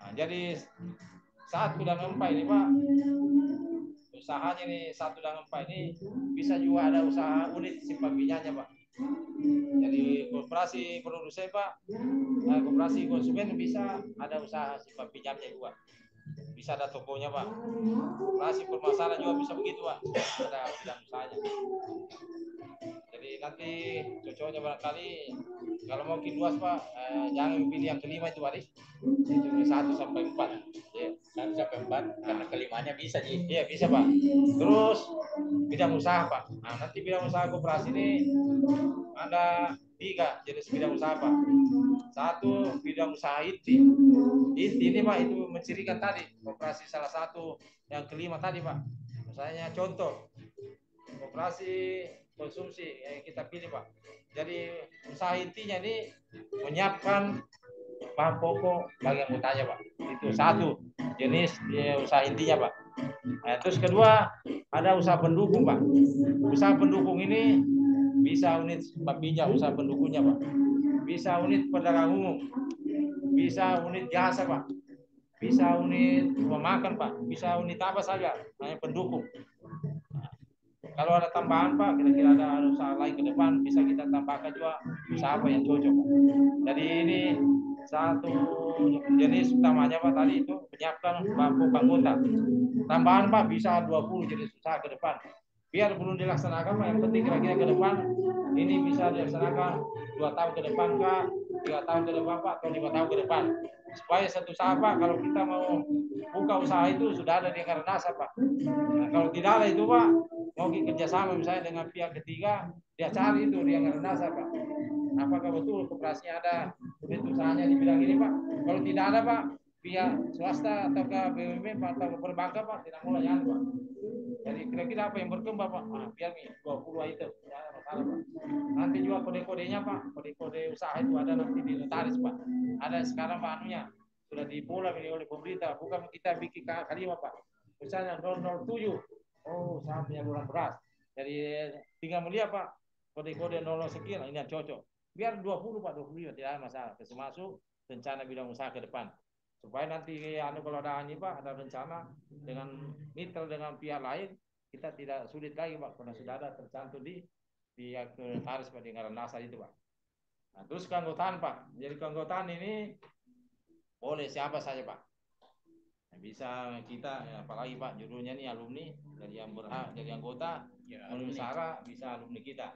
Nah, jadi 1 dan 4 ini Pak, usahanya nih 1 dan 4 ini bisa juga ada usaha unit simpan pinjamnya Pak. Jadi koperasi produksi Pak, koperasi konsumen bisa ada usaha simpan pinjamnya juga. Bisa ada tokonya Pak. Koperasi permasalahan juga bisa begitu Pak. Ada bidang usahanya. Jadi nanti cocoknya barangkali kalau mau luas Pak, jangan pilih yang kelima itu Pak. Itu 1 sampai 4. Ya. 1 sampai 4 karena kelimanya bisa Ji. Iya bisa Pak. Terus bidang usaha Pak. Nah, nanti bidang usaha koperasi ini ada 3 jenis bidang usaha Pak. 1 bidang usaha inti. Inti ini Pak itu mencirikan tadi koperasi salah satu yang kelima tadi Pak. Misalnya contoh koperasi konsumsi yang kita pilih Pak. Jadi usaha intinya ini menyiapkan bahan pokok bagi anggotanya Pak. Itu 1 jenis usaha intinya Pak. Nah, terus kedua ada usaha pendukung Pak. Usaha pendukung ini bisa unit bapija usaha pendukungnya Pak. Bisa unit pedagang umum. Bisa unit jasa Pak. Bisa unit rumah makan Pak. Bisa unit apa saja hanya pendukung. Kalau ada tambahan Pak, kira-kira ada usaha lain ke depan, bisa kita tambahkan juga usaha apa yang cocok. Jadi ini 1 jenis utamanya Pak tadi itu menyiapkan bahan anggota. Tambahan Pak bisa 20 jenis usaha ke depan. Biar belum dilaksanakan Pak, yang penting kira-kira ke depan ini bisa dilaksanakan 2 tahun ke depan Pak, 3 tahun ke depan Pak, atau 5 tahun ke depan. Supaya satu usaha Pak, kalau kita mau buka usaha itu sudah ada di anggaran dasar Pak. Nah, kalau tidak ada itu Pak, mau kerjasama misalnya dengan pihak ketiga, dia cari itu di anggaran dasar Pak. Apakah betul koperasinya ada unit usahanya di bidang ini Pak? Kalau tidak ada Pak, pihak swasta atau ke BUMN atau perbankan Pak tidak mulai anu Pak. Jadi kira-kira apa yang berkembang Pak? Nah, biar nih 20 itu tidak ada masalah Pak. Nanti juga kode-kodenya Pak, kode-kode usaha itu ada nanti di notaris Pak. Ada sekarang Pak anunya sudah dipola oleh pemerintah, bukan kita bikin kalimat Pak. Misalnya 007, oh usaha penyaluran beras. Jadi tinggal melihat Pak, kode-kode 00 sekian, ini yang cocok. Biar 20 Pak, 25 tidak ada masalah. Termasuk rencana bidang usaha ke depan. Supaya nanti kalau ada ini Pak, ada rencana dengan mitra dengan pihak lain, kita tidak sulit lagi Pak, karena sudah ada tercantum di notaris Pak, di anggaran dasar itu Pak. Nah, terus keanggotaan Pak. Jadi keanggotaan ini boleh siapa saja Pak. Nah, bisa kita, apalagi Pak judulnya nih alumni, dari yang berhak jadi anggota, ya, memenuhi syarat bisa alumni kita.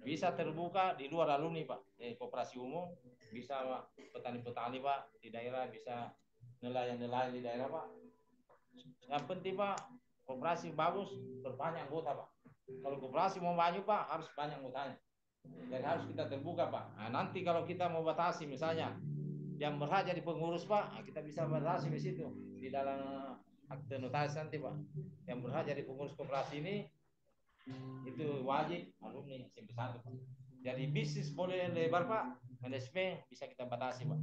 Bisa terbuka di luar alumni Pak, koperasi umum, bisa petani-petani Pak di daerah, bisa nelayan-nelayan di daerah Pak. Yang penting Pak, koperasi bagus, berbanyak anggota Pak. Kalau koperasi mau maju Pak, harus banyak anggotanya. Dan harus kita terbuka Pak. Nah, nanti kalau kita mau batasi misalnya yang berhak jadi pengurus Pak, kita bisa batasi di situ di dalam akte notaris nanti Pak. Yang berhak jadi pengurus koperasi ini itu wajib alumni SMP 1 Pak. Jadi bisnis boleh lebar Pak, manajemen bisa kita batasi Pak,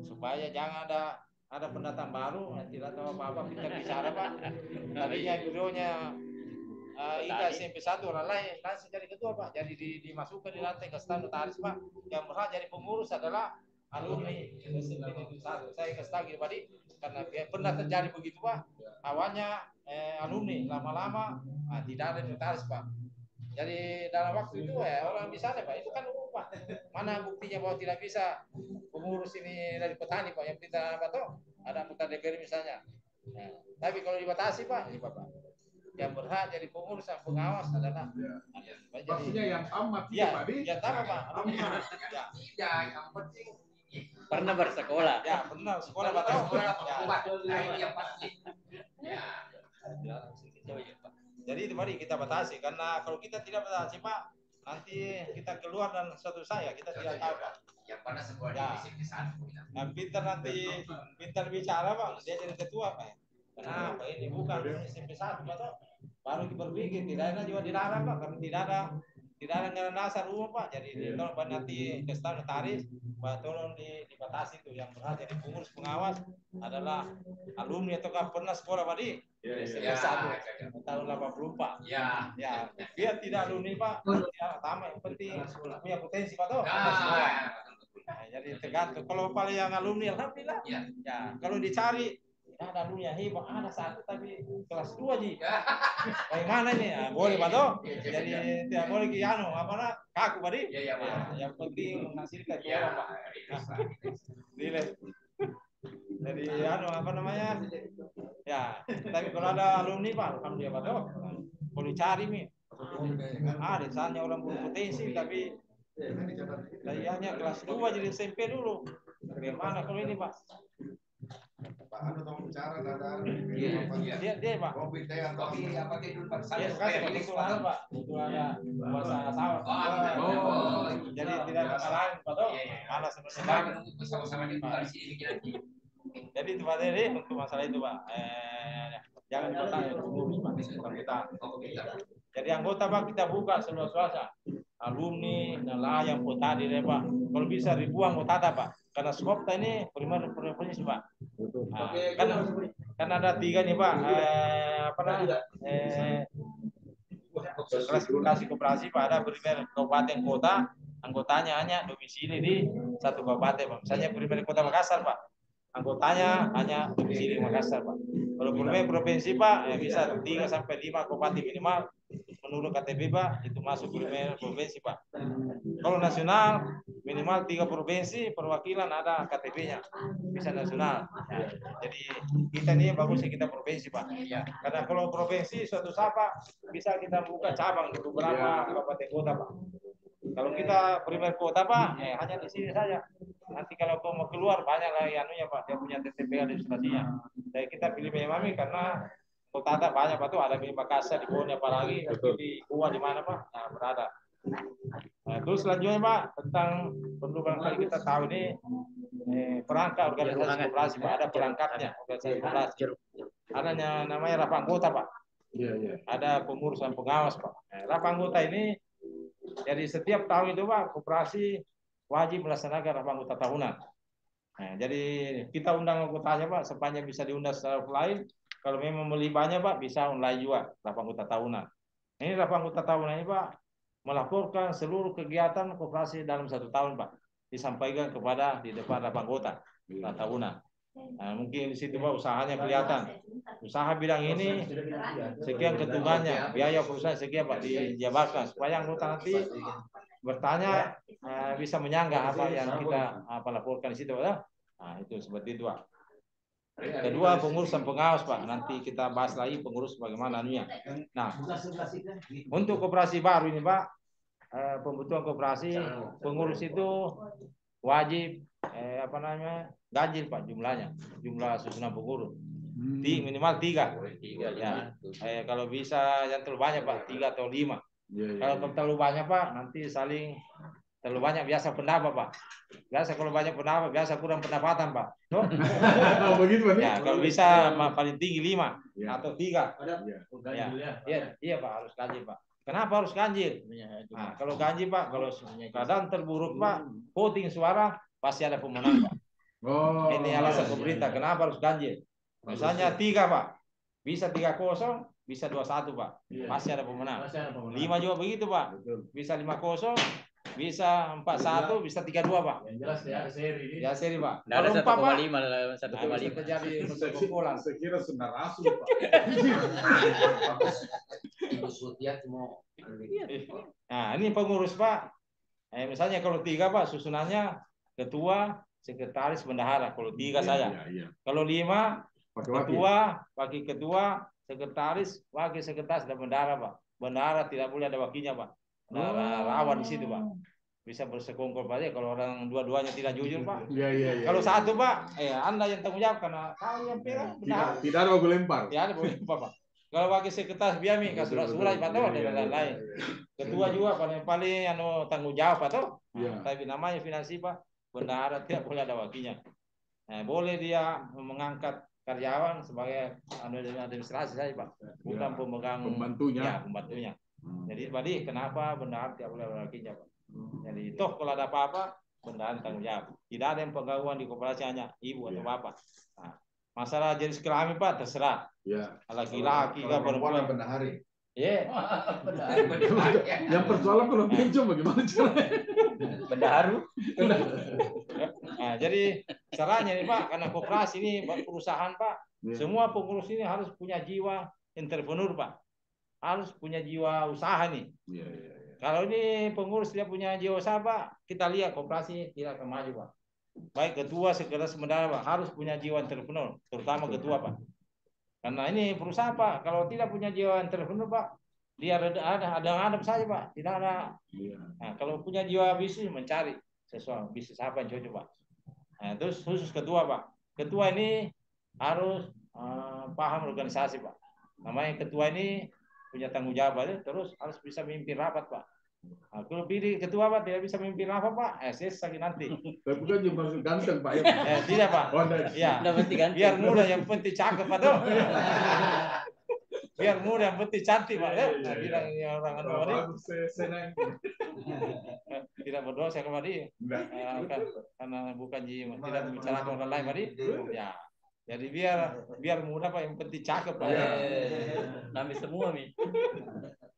supaya jangan ada pendatang baru yang tidak tahu apa-apa kita bicara Pak. Tadinya beliaunya Ika SMP 1 orang lain langsung jadi ketua Pak, jadi dimasukkan di lantai ke stand notaris Pak. Yang berhak jadi pengurus adalah alumni SMP 1. Saya kasih tahu tadi karena pernah terjadi begitu Pak. Awalnya alumni, lama-lama tidak ada notaris Pak. Jadi dalam waktu itu orang di sana Pak, itu kan umum Pak. Mana buktinya bahwa tidak bisa pengurus ini dari petani Pak, yang kita tahu ada anggota DPR misalnya. Nah, tapi kalau dibatasi Pak, ini Bapak, yang berhak jadi pengurus dan pengawas adalah maksudnya yang tamat ya, Pak. Ya tamat Pak. Ya, yang penting pernah bersekolah. Ya, pernah sekolah Pak. Ini yang pasti. Ya. Jadi itu mari kita batasi, karena kalau kita tidak batasi Pak, nanti kita keluar dan suatu saya kita tidak tahu Pak. Yang pada sekolah ya. di SMP 1. Yang pintar bicara Pak, dia jadi ketua Pak. Kenapa ini bukan SMP 1 Pak? Baru berpikir tidak ada juga dilarang Pak, karena tidak ada anggaran dasar umum Pak. Jadi tolong nanti ke staf notaris, Pak, tolong dibatasi itu yang berhak jadi pengurus pengawas adalah alumni atau pernah sekolah Pak di SMP 1 tahun 84. Ya, biar tidak alumni Pak, ya tamat yang penting punya potensi Pak toh. Nah, jadi tergantung. Kalau paling yang alumni alhamdulillah. Ya, kalau dicari ada alumni yang hebat, ada satu tapi kelas 2 Ji. Bagaimana ini? Nah, boleh Pak toh. Jadi tidak boleh kiano apa kaku Pak di. Yang penting menghasilkan orang Pak. Nilai. Jadi apa namanya? Ya, tapi kalau ada alumni Pak, alhamdulillah Pak toh. Kalau dicari nih. Ada misalnya orang berpotensi tapi kayaknya kelas 2 jadi SMP dulu. Bagaimana kalau ini Pak? ada teman bicara ada. Dia Pak. Kopi teh atau Kopi apa kayak dulu Pak? Iya, kasih Pak, kebetulan Pak. Kebetulan ada puasa sahur. Oh, Jadi tidak ada lain Pak tuh. Malas sebenarnya. Sekarang menunggu bersama-sama di Pak di sini lagi. Jadi itu Pak Dedi untuk masalah itu Pak. Jangan bertanya pengurus Pak, bukan kita. Jadi anggota Pak kita buka seluas-luasnya. Alumni dan yang tadi deh Pak. Kalau bisa ribuan ada Pak. Karena Skopta ini provinsi Pak. Kan ada 3 nih Pak. Klasifikasi koperasi Pak, ada primer kabupaten kota, anggotanya hanya domisili di satu kabupaten Pak. Misalnya primer kota Makassar Pak, anggotanya hanya domisili Makassar Pak. Kalau primer provinsi Pak, bisa 3 sampai 5 kabupaten minimal menurut KTP Pak, itu masuk primer provinsi Pak. Kalau nasional minimal 3 provinsi perwakilan ada KTP-nya, bisa nasional. Ya, jadi kita ini bagusnya kita provinsi Pak. Ya, karena kalau provinsi suatu saat Pak bisa kita buka cabang di beberapa kabupaten kota Pak. Kalau kita primer kota Pak, hanya di sini saja. Nanti kalau mau keluar banyak lah anunya Pak, dia punya TTP administrasinya. Jadi kita pilih Memami karena kota ada banyak Pak tuh, ada di Makassar, di Bone apalagi, di Goa di mana Pak, nah, berada. Nah, terus selanjutnya Pak tentang perlu barangkali kita tahu ini perangkat organisasi koperasi Pak, ada perangkatnya organisasi koperasi. Ada namanya rapat anggota Pak. Ada pengurus dan pengawas Pak. Rapat anggota ini jadi setiap tahun itu Pak koperasi wajib melaksanakan rapat anggota tahunan. Nah, jadi kita undang anggotanya Pak sepanjang bisa diundang secara offline. Kalau memang beli banyak Pak bisa online juga rapat anggota tahunan. Ini rapat anggota tahunan ini Pak melaporkan seluruh kegiatan koperasi dalam 1 tahun Pak, disampaikan kepada di depan rapat anggota tahunan. Nah, mungkin di situ Pak usahanya kelihatan. Usaha bidang ini sekian keuntungannya, biaya perusahaan sekian Pak dijabarkan supaya anggota nanti bertanya bisa menyanggah apa yang kita laporkan di situ Pak. Nah, itu seperti itu Pak. Kedua pengurus dan pengawas Pak, nanti kita bahas lagi pengurus bagaimana anunya. Nah, untuk koperasi baru ini Pak, pembentukan koperasi pengurus itu wajib ganjil Pak jumlah susunan pengurus minimal 3 ya. Kalau bisa yang terlalu banyak Pak 3 atau 5. Kalau terlalu banyak Pak nanti saling terlalu banyak biasa pendapat Pak. Biasa kalau banyak pendapat biasa kurang pendapatan Pak. Oh begitu Pak. Ya, kalau bisa paling tinggi 5 atau 3. Iya Pak harus ganjil Pak. Kenapa harus ganjil? Nah, kalau ganjil Pak, kalau keadaan terburuk Pak, voting suara pasti ada pemenang Pak. Ini alasan pemerintah kenapa harus ganjil. Misalnya 3 Pak, bisa 3-0, bisa 2-1 Pak, pasti ada pemenang. 5 juga begitu Pak, bisa 5-0, bisa 4-1, bisa 3-2 Pak. Yang jelas ya seri. Ya seri Pak. Kalau 1,5 bisa terjadi persekongkolan. Sekira sudah rasul Pak. Nah ini pengurus Pak. Misalnya kalau 3 Pak susunannya ketua, sekretaris, bendahara. Kalau 3 saya. Kalau 5 ketua, wakil ketua, sekretaris, wakil sekretaris dan bendahara Pak. Bendahara tidak boleh ada wakilnya Pak. Rawan di situ Pak. Bisa bersekongkol Pak ya kalau orang dua-duanya tidak jujur Pak. Kalau 1 Pak, Anda yang tanggung jawab karena kalau yang pegang bendahara. Tidak ada baku lempar. Tidak ada baku lempar Pak. Kalau wakil sekretaris biami kasih surat Pak tuh dan lain-lain. Ketua juga paling tanggung jawab Pak tuh. Tapi namanya finansi Pak. Bendahara tidak boleh ada wakilnya. Boleh dia mengangkat karyawan sebagai administrasi saja Pak, bukan pemegang pembantunya. Ya, pembantunya. Jadi tadi kenapa bendahara tidak boleh wakilnya Pak? Jadi toh kalau ada apa-apa bendahara tanggung jawab. Tidak ada yang pegawai di koperasi hanya ibu atau bapak. Nah, masalah jenis kelamin Pak terserah. Laki-laki kan perempuan bendahari. Yang persoalan kalau pinjam bagaimana caranya? Bendaharu. Nah, jadi caranya nih Pak, karena koperasi ini perusahaan Pak, semua pengurus ini harus punya jiwa entrepreneur Pak, harus punya jiwa usaha nih. Kalau ini pengurus tidak punya jiwa usaha Pak, kita lihat koperasi tidak akan maju Pak. Baik ketua, sekretaris, bendahara Pak, harus punya jiwa entrepreneur, terutama ketua Pak. Karena ini perusahaan Pak, kalau tidak punya jiwa entrepreneur Pak, dia ada saja Pak, tidak ada. Nah, kalau punya jiwa bisnis mencari sesuatu bisnis apa yang cocok Pak. Nah, terus khusus ketua Pak. Ketua ini harus paham organisasi Pak. Namanya ketua ini punya tanggung jawab aja, terus harus bisa memimpin rapat Pak. Nah, kalau pilih ketua Pak tidak bisa memimpin rapat Pak, sakit nanti. Tapi kan juga maksud ganteng Pak ya. Tidak Pak. Oh, enggak. Ya, biar mudah yang penting cakep Pak tuh. Biar mudah yang penting cantik Pak ya. Nah, bilang ini orang anu tadi. Bagus, senang. Tidak berdosa kepada dia. Enggak. Karena bukan tidak membicarakan orang lain tadi. Ya. Jadi biar mudah Pak, yang penting cakep Pak. Kami semua nih.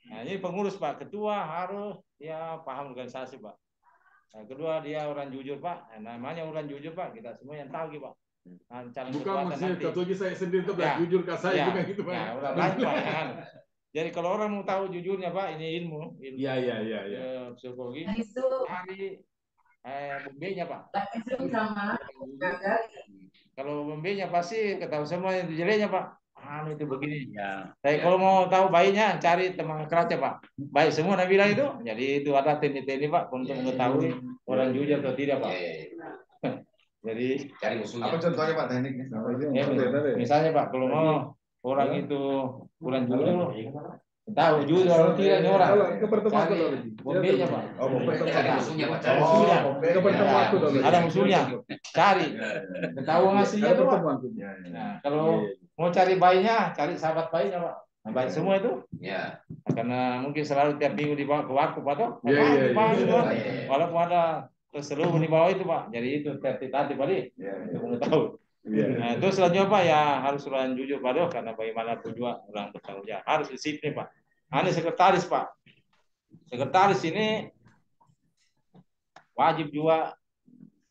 Nah, ini pengurus Pak, ketua harus ya paham organisasi Pak. Nah, kedua dia orang jujur Pak. Nah, namanya orang jujur Pak, kita semua yang tahu Pak. Nah, Bukan maksudnya ketua saya sendiri tuh jujur ke saya bukan gitu Pak. Ya, orang lain Pak. Kan. Jadi kalau orang mau tahu jujurnya Pak, ini ilmu. Iya. Psikologi. Hari B-nya Pak. Kalau B-nya pasti ketahui semua yang jeleknya Pak. Itu begini. Ya. Tapi kalau mau tahu baiknya, cari teman kerja Pak. Baik semua Nabi bilang itu. Jadi itu ada teknik-teknik Pak untuk mengetahui orang jujur atau tidak Pak. Jadi Cari musuhnya. Apa contohnya Pak tekniknya? misalnya Pak, kalau mau orang itu kurang jujur, tahu jujur atau tidak ini orang. Ke pertemuan Cari dulu. bombenya Pak. Cari musuhnya Pak. Cari musuhnya. Ke pertemuan dulu. Ada musuhnya. Cari. Ketahuan hasilnya Ada tuh Pak. pertemuan. Nah, kalau mau cari bayinya, cari sahabat bayinya Pak. Nah, baik semua itu. Ya. Karena mungkin selalu tiap minggu dibawa ke warkop Pak. Iya. Walaupun ada terselubung di bawah itu Pak. Jadi itu tertib-tertib Pak. Untuk mengetahui. Nah, itu selanjutnya Pak ya harus orang jujur Pak karena bagaimanapun juga orang bertanggung jawab. Harus disiplin Pak. Ini sekretaris Pak. Sekretaris ini wajib juga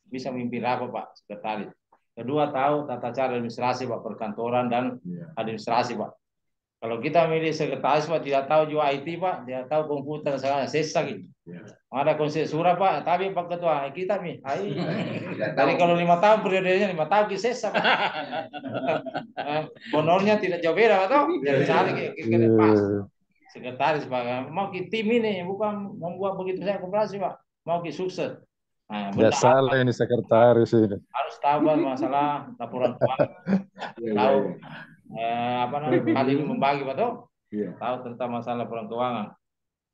bisa memimpin rapat Pak, sekretaris. Kedua tahu tata cara administrasi Pak, perkantoran dan administrasi Pak. Kalau kita milih sekretaris Pak tidak tahu juga IT Pak, tidak tahu komputer segala sesak gitu. Ada konsep surah Pak, tapi Pak Ketua kita nih. Jadi kalau 5 tahun periodenya 5 tahun kita sesak Pak. Honornya tidak jauh beda Pak toh. Jadi cari ke pas. Sekretaris Pak, mau ke tim ini bukan membuat begitu saya koperasi Pak, mau ke sukses. Nah, Ya salah ini sekretaris ini. harus tahu masalah laporan keuangan, tahu apa namanya kali ini membagi Pak toh, tahu tentang masalah laporan keuangan.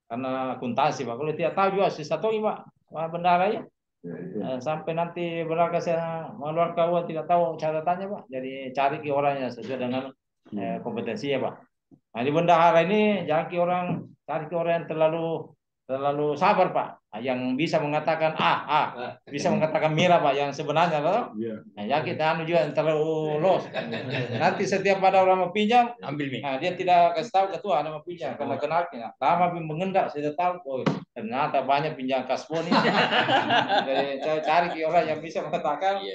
Karena akuntansi Pak, kalau tidak tahu juga satu Pak, bendara ya. Sampai nanti berangkat saya mengeluarkan uang tidak tahu catatannya Pak, jadi cari ke orangnya sesuai dengan kompetensinya Pak. Nah di bendahara ini jangan cari ke orang yang terlalu sabar Pak, yang bisa mengatakan bisa mengatakan merah Pak, yang sebenarnya Pak. Nah, ya kita juga yang terlalu los. Nanti setiap ada orang mau pinjam, Ambil nih. nah, dia tidak kasih tahu ketua ada mau pinjam karena kenalnya. Lama mengendak sudah tahu, ternyata banyak pinjam kasbon ini. Jadi saya cari ke orang yang bisa mengatakan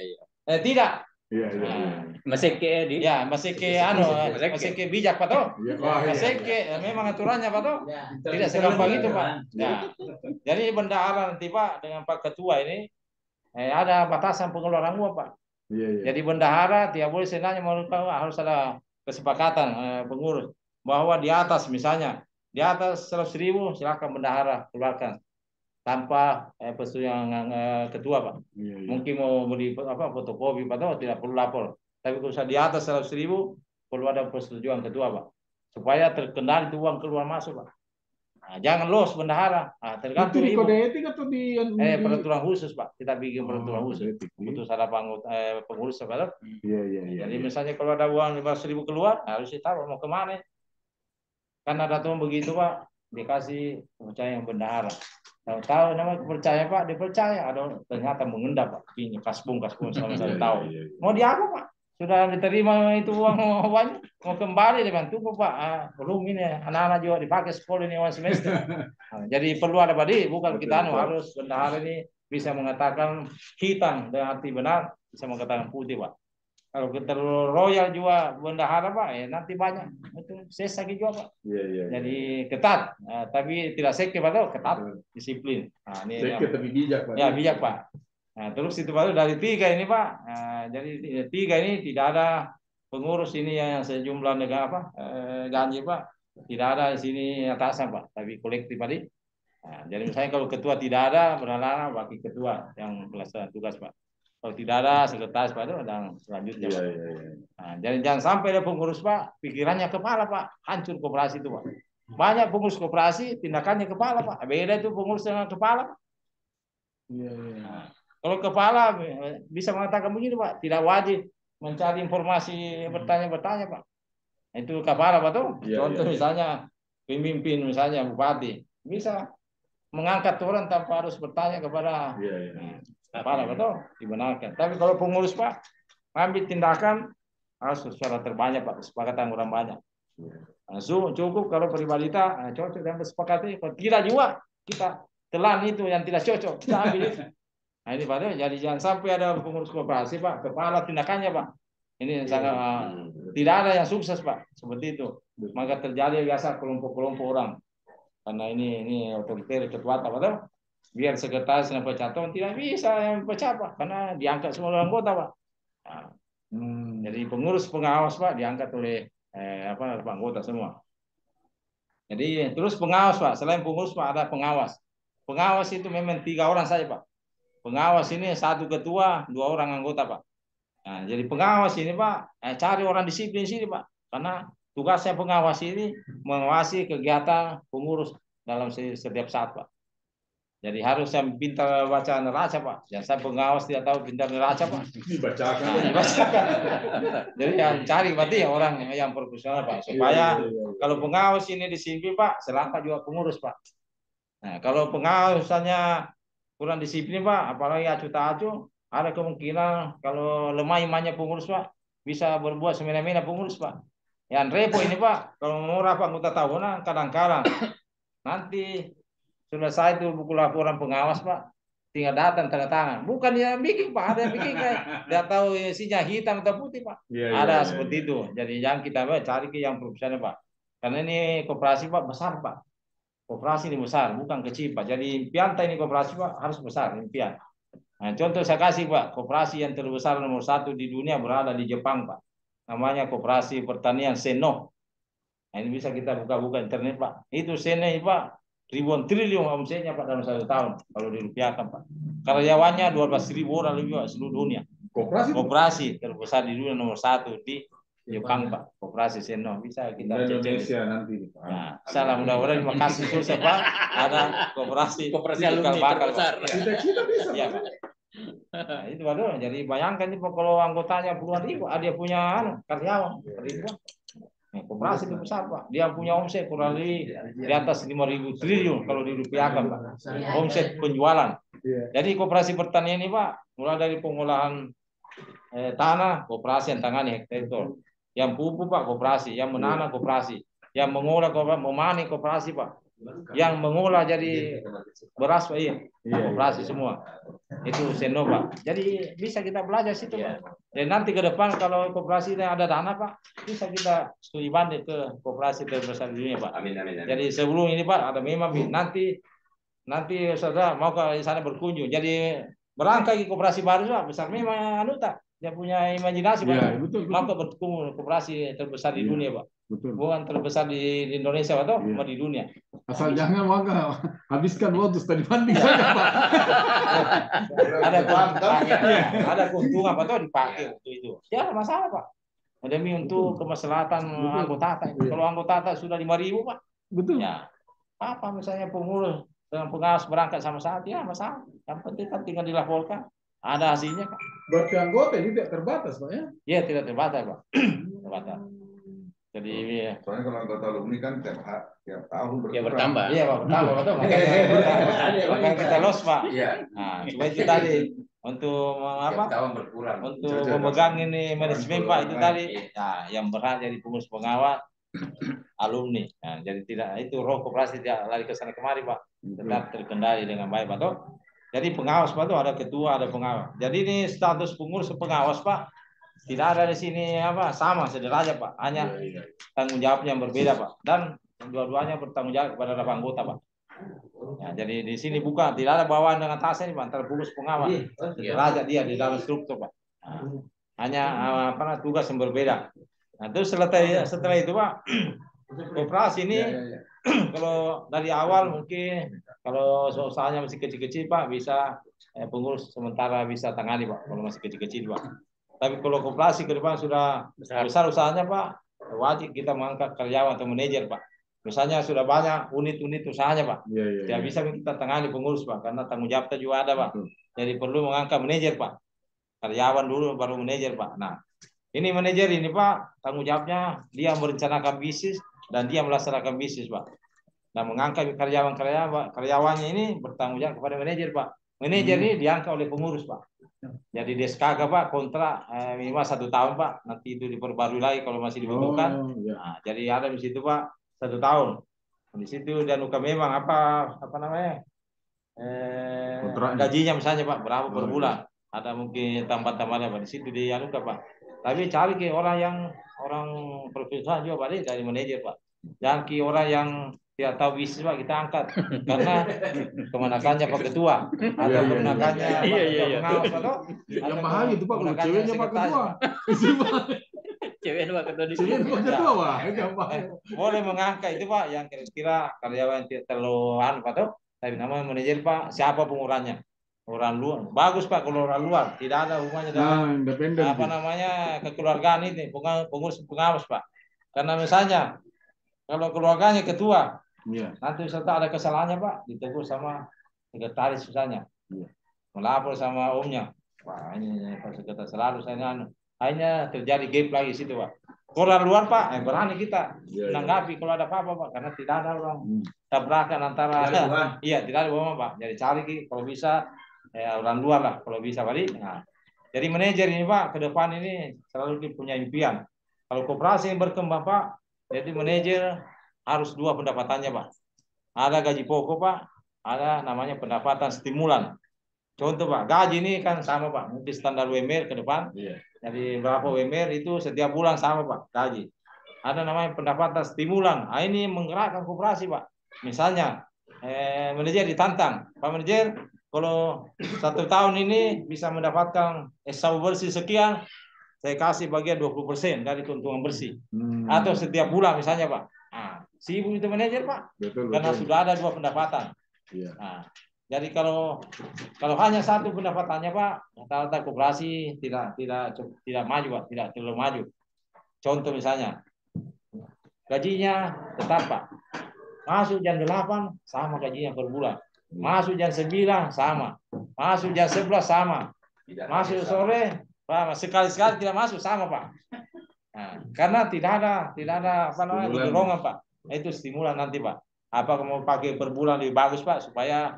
tidak. Masih ke di. Ya, masih ke bijak Pak toh. Masih ke memang aturannya Pak toh. Tidak segampang itu Pak. Ya. Jadi bendahara nanti Pak dengan Pak Ketua ini ada batasan pengeluaran uang Pak. Jadi bendahara tidak boleh senangnya harus ada kesepakatan pengurus bahwa di atas misalnya di atas 100.000 silakan bendahara keluarkan tanpa persetujuan ketua Pak. Mungkin mau beli fotokopi Pak toh tidak perlu lapor. Tapi kalau di atas 100.000 perlu ada persetujuan ketua Pak, supaya terkendali itu uang keluar masuk Pak. Nah, jangan los bendahara. Nah, tergantung itu di kode etik atau di peraturan khusus Pak. Kita bikin peraturan khusus untuk salah pengurus Pak. Jadi misalnya kalau ada uang 500.000 keluar harus tahu mau kemana. Kan ada tuh begitu Pak, dikasih kepercayaan bendahara. Tahu nama kepercayaan Pak, dipercaya ada ternyata mengendap Pak. Ini kasbung sama saya tahu. Mau di apa Pak? Sudah diterima itu uang banyak, mau kembali dengan tunggu Pak. Belum ini anak-anak juga dipakai sekolah ini uang semester. Jadi perlu ada Pak, bukan kita harus bendahara ini bisa mengatakan hitam dengan arti benar, bisa mengatakan putih Pak. Kalau kita royal juga bendahara Pak, nanti banyak itu sesak juga Pak. Jadi ketat, tapi tidak seke Pak, ketat, disiplin. Nah, ini seke tapi bijak Pak. Ya bijak Pak. Nah, terus itu baru dari 3 ini Pak. Jadi 3 ini tidak ada pengurus ini yang sejumlah negara ganjil Pak. Tidak ada di sini atasan Pak, tapi kolektif tadi. Nah, jadi misalnya kalau ketua tidak ada, berhalangan bagi ketua yang melaksanakan tugas Pak. Kalau tidak ada sekretaris Pak itu dan selanjutnya. Iya, Pak. iya, iya. Nah, jadi jangan sampai ada pengurus Pak, pikirannya kepala Pak, hancur koperasi itu Pak. Banyak pengurus koperasi tindakannya kepala Pak. Beda itu pengurus dengan kepala Pak. Iya, iya. Nah, kalau kepala bisa mengatakan begini Pak, tidak wajib mencari informasi bertanya-bertanya Pak. Itu kepala Pak tuh. Iya, Contoh iya. misalnya pemimpin misalnya bupati bisa mengangkat orang tanpa harus bertanya kepada Iya, iya. kepala betul dibenarkan. Tapi kalau pengurus Pak ambil tindakan harus secara terbanyak Pak, kesepakatan orang banyak. Langsung cukup kalau pribadi kita cocok dan kesepakatan. Kalau tidak juga kita telan itu yang tidak cocok kita ambil itu. Nah ini Pak, jadi jangan sampai ada pengurus koperasi Pak, kepala tindakannya Pak. Ini sangat tidak ada yang sukses Pak, seperti itu. Maka terjadi biasa kelompok-kelompok orang. Karena ini otoriter ketua Pak, betul? Biar sekretaris yang pecah tidak bisa yang pecah Pak, karena diangkat semua anggota Pak. Nah, jadi pengurus pengawas Pak diangkat oleh anggota semua. Jadi terus pengawas Pak, selain pengurus Pak ada pengawas. Pengawas itu memang 3 orang saja Pak. Pengawas ini 1 ketua, 2 orang anggota Pak. Nah, jadi pengawas ini Pak cari orang disiplin sini Pak, karena tugasnya pengawas ini mengawasi kegiatan pengurus dalam setiap saat Pak. Jadi harus yang pintar baca neraca Pak. Yang saya pengawas tidak tahu pintar neraca Pak. Dibacakan. Nah, dibacakan. Jadi yang cari berarti ya orang yang profesional Pak. Supaya kalau pengawas ini disiplin Pak, selangkah juga pengurus Pak. Nah kalau pengawas misalnya kurang disiplin Pak, apalagi acuh tak acuh, ada kemungkinan kalau lemah imannya pengurus Pak, bisa berbuat semena-mena pengurus Pak. Yang repot ini Pak, kalau mau rapat anggota tahunan kadang-kadang nanti selesai itu buku laporan pengawas Pak, tinggal datang tanda tangan. Bukan yang bikin Pak, ada yang bikin kayak tidak tahu isinya hitam atau putih Pak. Ada seperti itu. Jadi yang kita cari ke yang profesional Pak. Karena ini koperasi Pak besar Pak. Koperasi ini besar, bukan kecil Pak. Jadi impian ini koperasi Pak harus besar impian. Nah, contoh saya kasih Pak, koperasi yang terbesar nomor 1 di dunia berada di Jepang Pak. Namanya Koperasi Pertanian Seno. Nah, ini bisa kita buka-buka internet Pak. Itu Seno Pak. Ribuan triliun omsetnya Pak dalam 1 tahun kalau dirupiahkan Pak. Karyawannya 12.000 orang lebih Pak seluruh dunia. Koperasi terbesar di dunia nomor 1 di Jepang Pak. Koperasi Seno bisa kita Indonesia nanti Pak. Nah, salah mudah-mudahan terima kasih susah Pak. Ada koperasi alumni terbesar. Kita bisa. Iya Pak. Nah, itu waduh. Jadi bayangkan nih Pak kalau anggotanya puluhan ribu, dia punya karyawan ribuan. Koperasi itu besar Pak. Dia punya omset kurang lebih di atas 5.000 triliun kalau dirupiahkan Pak. Omset penjualan. Jadi koperasi pertanian ini Pak, mulai dari pengolahan tanah, koperasi yang tangani hektar. Yang pupuk Pak, koperasi. Yang menanam, koperasi. Yang mengolah, memanen, koperasi Pak. Yang mengolah jadi beras Pak, iya. Koperasi semua. Itu Seno Pak. Jadi bisa kita belajar situ Pak. Dan nanti ke depan kalau koperasi ada dana Pak, bisa kita studi banding ke koperasi terbesar di dunia Pak. Amin, amin, amin. Jadi sebelum ini Pak ada memang nanti saudara mau ke sana berkunjung. Jadi berangkat ke koperasi baru Pak, besar memang tak. Dia punya imajinasi Pak. Ya, betul. Mau bertemu koperasi terbesar di dunia Pak. Betul. Bukan terbesar di Indonesia Pak, cuma di dunia. Asal jangan maka habiskan waktu studi banding saja Pak. Ada keuntungan Pak tuh dipakai untuk itu. Ya masalah Pak. Demi untuk kemaslahatan anggota. Kalau anggota sudah 5.000 Pak. Betul. Ya. Apa misalnya pengurus dengan pengawas berangkat sama saat ya masalah. Yang penting kan tinggal dilaporkan. Ada hasilnya Pak. Berarti anggota ini tidak terbatas Pak ya? Iya tidak terbatas Pak. Terbatas. Jadi ya. Soalnya kalau anggota alumni kan tiap tahun berkurang. Ya bertambah. Iya Pak bertambah betul. Makanya kita los Pak. Iya. Nah cuma itu tadi untuk apa? Tahun berkurang. Untuk memegang ini manajemen Pak itu tadi. Nah yang berhak jadi pengurus pengawas alumni. Nah, jadi tidak itu roh koperasi tidak lari ke sana kemari Pak. Tetap terkendali dengan baik Pak. Jadi pengawas Pak itu ada ketua, ada pengawas. Jadi ini status pengurus pengawas Pak. Tidak ada di sini apa sama sederajat Pak. Hanya tanggung jawabnya yang berbeda Pak. Dan dua-duanya bertanggung jawab kepada anggota Pak. Ya, jadi di sini bukan tidak ada bawaan dengan tasnya Pak antara pengurus pengawas. Sederajat dia di dalam struktur Pak. Nah, hanya tugas yang berbeda. Nah, terus setelah itu Pak, koperasi ini kalau dari awal mungkin kalau usahanya masih kecil-kecil Pak bisa pengurus sementara bisa tangani Pak kalau masih kecil-kecil Pak. Tapi kalau koperasi ke depan sudah besar usahanya Pak, wajib kita mengangkat karyawan atau manajer Pak. Misalnya sudah banyak unit-unit usahanya Pak, tidak bisa kita tangani pengurus Pak karena tanggung jawab kita juga ada Pak. Jadi perlu mengangkat manajer Pak, karyawan dulu baru manajer Pak. Nah ini manajer ini Pak tanggung jawabnya dia merencanakan bisnis dan dia melaksanakan bisnis Pak. Nah mengangkat karyawannya ini bertanggung jawab kepada manajer Pak. Manajer ini diangkat oleh pengurus Pak. Jadi DSKG Pak kontrak minimal 1 tahun Pak. Nanti itu diperbarui lagi kalau masih dibutuhkan. Nah, jadi ada di situ Pak 1 tahun. Di situ dan memang apa namanya gajinya misalnya Pak berapa per bulan. Ada mungkin tambahan-tambahannya Pak di situ dianukan Pak. Tapi cari ke orang profesional juga Pak dari manajer Pak. Jangan ke orang yang tidak tahu bisnis Pak kita angkat karena kemenakannya Pak Ketua atau kemenakannya Pak pengawas atau yang mahal itu Pak kalau ceweknya Pak Ketua. Ceweknya Pak Ketua di sini. Ceweknya Pak Ketua Pak. Boleh mengangkat itu Pak yang kira-kira karyawan tidak terlalu Pak tapi namanya manajer Pak siapa pengurannya orang luar bagus Pak kalau orang luar tidak ada hubungannya dengan independen namanya kekeluargaan ini pengurus pengawas Pak karena misalnya kalau keluarganya ketua nanti serta ada kesalahannya Pak ditegur sama sekretaris misalnya melapor sama omnya wah ini Pak Sekretaris selalu saya hanya terjadi gap lagi situ Pak orang luar Pak berani kita menanggapi kalau ada apa-apa Pak karena tidak ada orang tabrakan antara tidak ada hubungan Pak jadi cari kalau bisa orang luar lah kalau bisa Pak. Nah, jadi manajer ini Pak ke depan ini selalu punya impian kalau koperasi yang berkembang Pak jadi manajer harus 2 pendapatannya Pak. Ada gaji pokok Pak, ada namanya pendapatan stimulan. Contoh Pak, gaji ini kan sama Pak, mungkin standar UMR ke depan. Jadi berapa UMR itu setiap bulan sama Pak gaji. Ada namanya pendapatan stimulan. Nah, ini menggerakkan koperasi Pak. Misalnya manajer ditantang, Pak manajer kalau 1 tahun ini bisa mendapatkan SAU bersih sekian, saya kasih bagian 20% dari keuntungan bersih. Atau setiap bulan misalnya Pak. Nah, sibuk itu manajer Pak. Karena sudah ada 2 pendapatan. Nah, jadi kalau hanya 1 pendapatannya Pak, rata-rata koperasi tidak maju Pak, tidak terlalu maju. Contoh misalnya, gajinya tetap Pak. Masuk jam 8 sama gajinya per bulan. Masuk jam 9 sama. Masuk jam 11 sama. Masuk sore Pak, sekali-sekali tidak masuk sama Pak. Nah, karena tidak ada apa namanya dorongan Pak. Itu stimulan nanti Pak. Apa mau pakai per bulan lebih bagus Pak supaya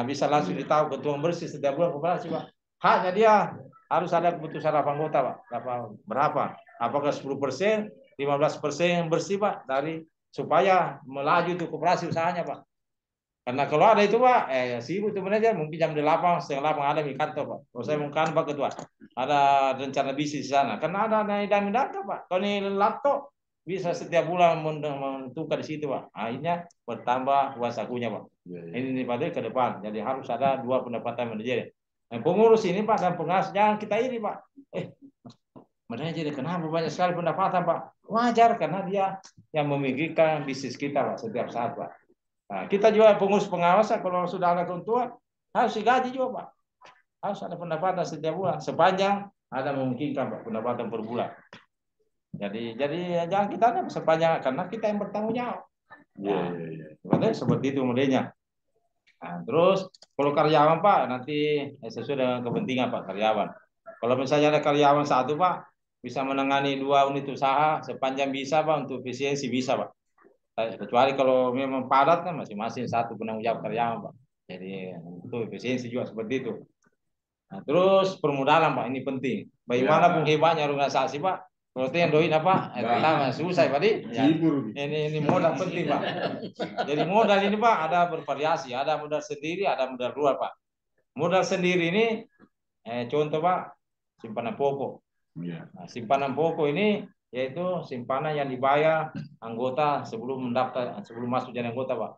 bisa langsung ditahu keuntungan bersih setiap bulan koperasi Pak. Haknya dia harus ada keputusan anggota Pak. Berapa? Apakah 10%, 15% bersih Pak dari supaya melaju itu koperasi usahanya Pak. Karena kalau ada itu Pak, sibuk itu manajer mungkin jam 8, setengah 8 ada di kantor Pak. Kalau saya mungkin Pak Ketua, ada rencana bisnis di sana. Karena ada dan data Pak. Kalau ini laptop bisa setiap bulan menentukan di situ Pak. Akhirnya bertambah wasakunya Pak. Ini pada ke depan. Jadi harus ada 2 pendapatan manajer. Nah, pengurus ini Pak dan pengawas jangan kita ini Pak. Manajer kenapa banyak sekali pendapatan Pak? Wajar karena dia yang memikirkan bisnis kita Pak setiap saat Pak. Nah, kita juga pengurus pengawas kalau sudah ada keuntungan harus digaji juga Pak. Harus ada pendapatan setiap bulan sepanjang ada memungkinkan Pak pendapatan per bulan. Jadi jangan kita ada sepanjang karena kita yang bertanggung jawab. Seperti itu modelnya. Nah, terus kalau karyawan Pak nanti sesuai dengan kepentingan Pak karyawan. Kalau misalnya ada karyawan 1 Pak bisa menangani 2 unit usaha sepanjang bisa Pak untuk efisiensi bisa Pak. Kecuali kalau memang padat kan masing-masing 1 penanggung jawab karyawan Pak. Jadi itu efisiensi juga seperti itu. Nah, terus permodalan Pak ini penting. Bagaimanapun hebatnya organisasi Pak. Kalau itu yang doin apa? Pertama susah Pak. Ini modal penting Pak. Jadi modal ini Pak ada bervariasi. Ada modal sendiri, ada modal luar Pak. Modal sendiri ini contoh Pak simpanan pokok. Nah, simpanan pokok ini yaitu simpanan yang dibayar anggota sebelum masuk jadi anggota Pak.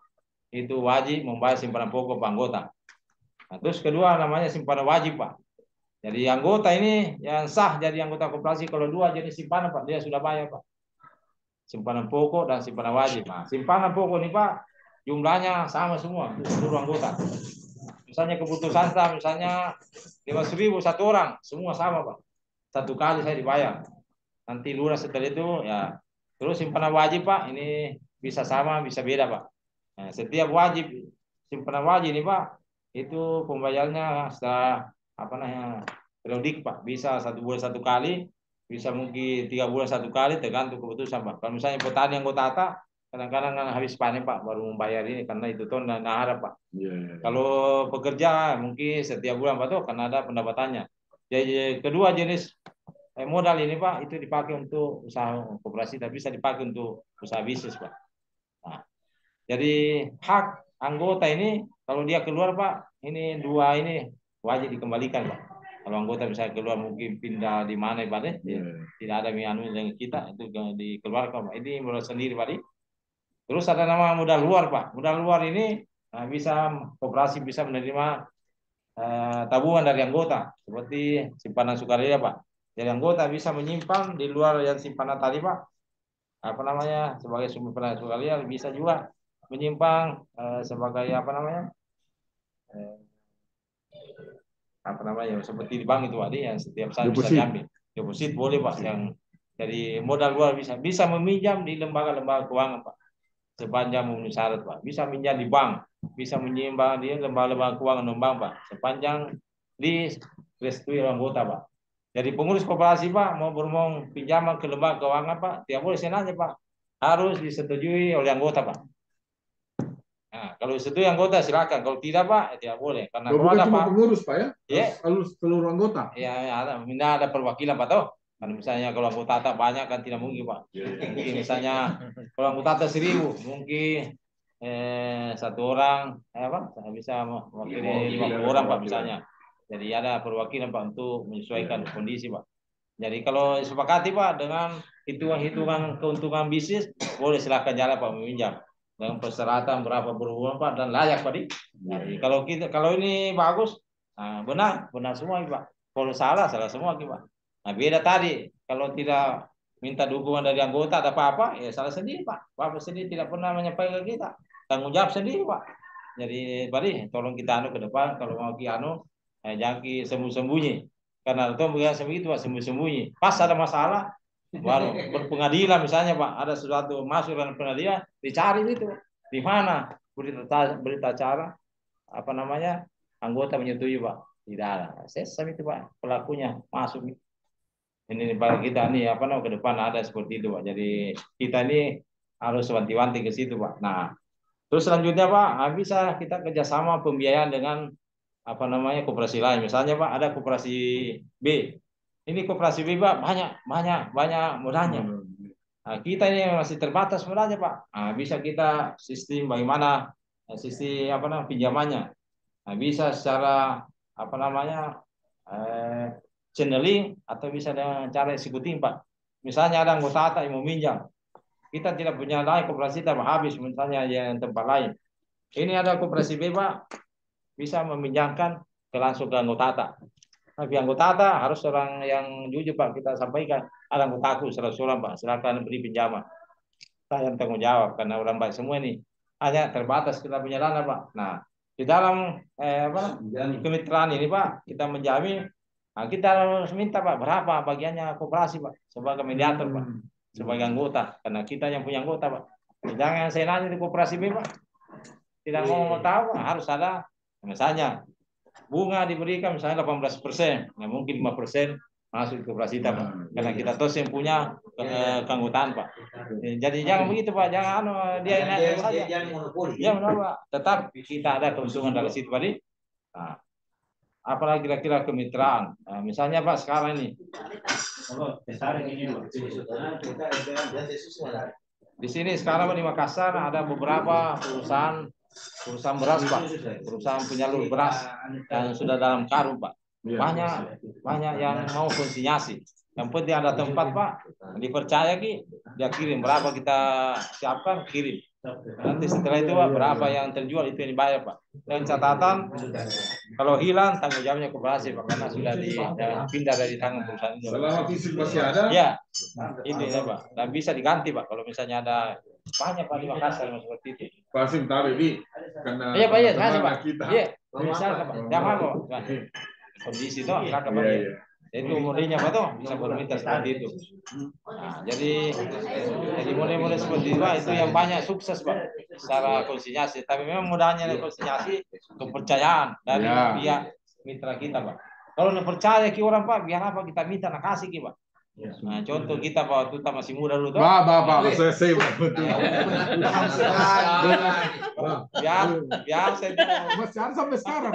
Itu wajib membayar simpanan pokok Pak anggota. Nah, terus kedua namanya simpanan wajib Pak. Jadi anggota ini yang sah jadi anggota koperasi kalau 2 jenis simpanan Pak dia sudah bayar Pak. simpanan pokok dan simpanan wajib. Nah, simpanan pokok nih Pak, jumlahnya sama semua seluruh anggota. Misalnya keputusan saya, misalnya 5.000 satu orang, semua sama Pak. Satu kali saya dibayar. Nanti lurah setelah itu ya. Terus simpanan wajib Pak, ini bisa sama, bisa beda Pak. Nah, setiap wajib simpanan wajib nih Pak, itu pembayarannya setelah apa namanya periodik Pak. Bisa 1 bulan 1 kali, bisa mungkin 3 bulan 1 kali, tergantung keputusan Pak. Kalau misalnya petani yang tata, kadang-kadang kan habis panen Pak baru membayar ini karena itu tuh nggak ada Pak. Kalau pekerja mungkin setiap bulan Pak tuh karena ada pendapatannya. Jadi kedua jenis modal ini Pak itu dipakai untuk usaha koperasi, tapi bisa dipakai untuk usaha bisnis Pak. Nah, jadi hak anggota ini kalau dia keluar Pak, ini 2 ini wajib dikembalikan Pak. Kalau anggota bisa keluar mungkin pindah di mana Pak, tidak ada anu dengan kita itu dikeluarkan Pak. Ini modal sendiri Pak. Terus ada nama modal luar Pak. Modal luar ini bisa koperasi bisa menerima tabungan dari anggota seperti simpanan sukarela Pak. Jadi anggota bisa menyimpan di luar yang simpanan tadi Pak. Apa namanya sebagai simpanan sukarela, bisa juga menyimpan sebagai apa namanya seperti di bank itu Pak, yang setiap saat bisa diambil. Deposit boleh Pak, yang dari modal luar bisa meminjam di lembaga-lembaga keuangan Pak. Sepanjang memenuhi syarat Pak. Bisa minjam di bank, bisa menyimpan di lembaga-lembaga keuangan non-bank Pak. Sepanjang direstui anggota Pak. Jadi pengurus koperasi Pak mau bermohon pinjaman ke lembaga keuangan Pak, tidak boleh senangnya Pak. Harus disetujui oleh anggota Pak. Nah, kalau disetujui anggota silakan, kalau tidak Pak tidak boleh. Karena kalau bukan ada cuma Pak, pengurus Pak ya, ya, harus seluruh anggota. Ya ada perwakilan Pak toh. Kan misalnya kalau anggota tak banyak kan tidak mungkin Pak. Mungkin misalnya kalau anggota 1.000 mungkin 1 orang bisa mewakili 50 orang Pak misalnya. Jadi ada perwakilan Pak untuk menyesuaikan kondisi Pak. Jadi kalau sepakati Pak dengan hitungan keuntungan bisnis, boleh silakan jalan Pak meminjam dengan persyaratan berapa berhubungan Pak dan layak Pak. Jadi kalau ini bagus, benar semua Pak. Kalau salah semua Pak. Nah beda tadi, kalau tidak minta dukungan dari anggota ada apa-apa, ya salah sendiri Pak. Bapak sendiri tidak pernah menyampaikan ke kita. Tanggung jawab sendiri Pak. Jadi Pak, tolong kita ke depan, kalau mau jangan sembunyi-sembunyi. Karena itu begitu Pak, sembunyi-sembunyi. Pas ada masalah, baru berpengadilan misalnya Pak, ada sesuatu masuk dalam pengadilan, dicari itu. Di mana berita acara, anggota menyetujui Pak. Tidak ada. Saya itu Pak, pelakunya masuk. Ini pada kita nih ke depan ada seperti itu Pak. Jadi kita ini harus wanti-wanti ke situ Pak. Nah, terus selanjutnya Pak, bisa kita kerjasama pembiayaan dengan koperasi lain. Misalnya Pak ada koperasi B. Ini koperasi B Pak banyak modalnya. Nah, kita ini masih terbatas modalnya Pak. Nah, bisa kita sistem bagaimana sistem pinjamannya. Nah, bisa secara channeling atau bisa dengan cara eksekutif Pak. Misalnya ada anggota yang mau minjam, kita tidak punya lain koperasi tapi habis misalnya yang tempat lain. Ini ada koperasi B Pak, bisa meminjamkan langsung ke anggota. Tapi anggota harus orang yang jujur Pak, kita sampaikan. Ada anggotaku seorang Pak, silakan beri pinjaman. Saya yang tanggung jawab karena orang baik semua ini. Hanya terbatas kita punya dana Pak. Nah di dalam kemitraan ini Pak, kita menjamin. Nah, kita harus minta Pak berapa bagiannya koperasi Pak sebagai mediator Pak, sebagai anggota karena kita yang punya anggota Pak. Jangan saya nanya di koperasi B Pak, tidak mau tahu Pak. Harus ada misalnya bunga diberikan misalnya 18%, nggak mungkin 5% masuk di koperasi kita Pak, karena kita terus yang punya keanggotaan Pak. Jadi jangan begitu Pak, jangan dia naik saja. Ya benar Pak, tetap kita ada keuntungan dari situ Pak. Nah, apalagi kira-kira kemitraan. Nah, misalnya Pak sekarang ini. Di sini sekarang di Makassar ada beberapa perusahaan beras Pak, perusahaan penyalur beras yang sudah dalam karung Pak. Banyak yang mau konsinyasi. Yang penting ada tempat Pak, dipercaya dia kirim berapa kita siapkan kirim. Nanti setelah itu Pak, berapa yang terjual itu yang dibayar Pak. Dengan catatan kalau hilang tanggung jawabnya koperasi Pak, karena sudah dipindah dari tangan perusahaan ini. Selama fisik masih ada. Ya, itu ya Pak. Dan bisa diganti Pak kalau misalnya ada banyak Pak di Makassar yang seperti itu. Pak Hasim tahu ini karena Iya Pak, iya, terima kasih teman Pak. kita. Iya, misal Pak, jangan Pak. Kondisi itu kakak Pak. Iya. Jadi umurnya Pak tuh bisa berminta seperti itu. Nah, jadi model-model seperti itu Pak, itu yang banyak sukses Pak secara konsinyasi. Tapi memang mudahnya konsinyasi kepercayaan dari pihak mitra kita Pak. Kalau nggak percaya ke orang Pak, biar apa kita minta nak kasih Pak. Nah, contoh kita Pak waktu kita masih muda dulu tuh. Pak, saya betul. Biasa itu. Masih ada sampai sekarang.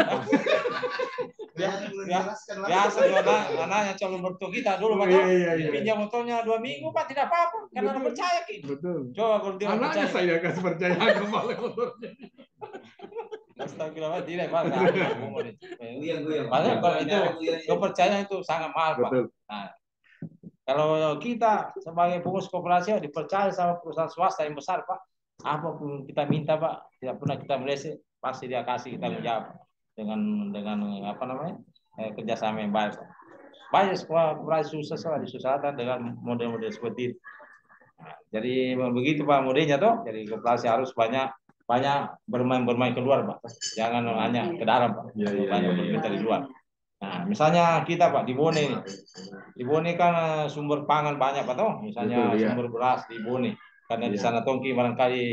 Biasa anaknya calon mertua kita dulu Pak. Pinjam motornya 2 minggu Pak, tidak apa-apa karena nggak percaya Ki. Betul. Coba kalau dia Anaknya percaya. saya kasih percaya kembali motornya. Astagfirullah, tidak Pak. Padahal kalau itu kepercayaan itu sangat mahal Pak. Nah, kalau kita sebagai pengurus koperasi dipercaya sama perusahaan swasta yang besar Pak, apapun kita minta Pak, tidak pernah kita meleset, pasti dia kasih kita menjawab dengan apa namanya kerjasama yang baik Pak. Banyak sekolah koperasi sukses Pak di Selatan dengan model-model seperti itu. Nah, jadi begitu Pak modelnya tuh, jadi koperasi harus banyak bermain keluar Pak, jangan hanya ke dalam Pak, banyak bermain dari luar. Nah, misalnya kita Pak di Bone ini, di Bone kan sumber pangan banyak Pak toh, misalnya sumber beras di Bone, karena di sana Tongki barangkali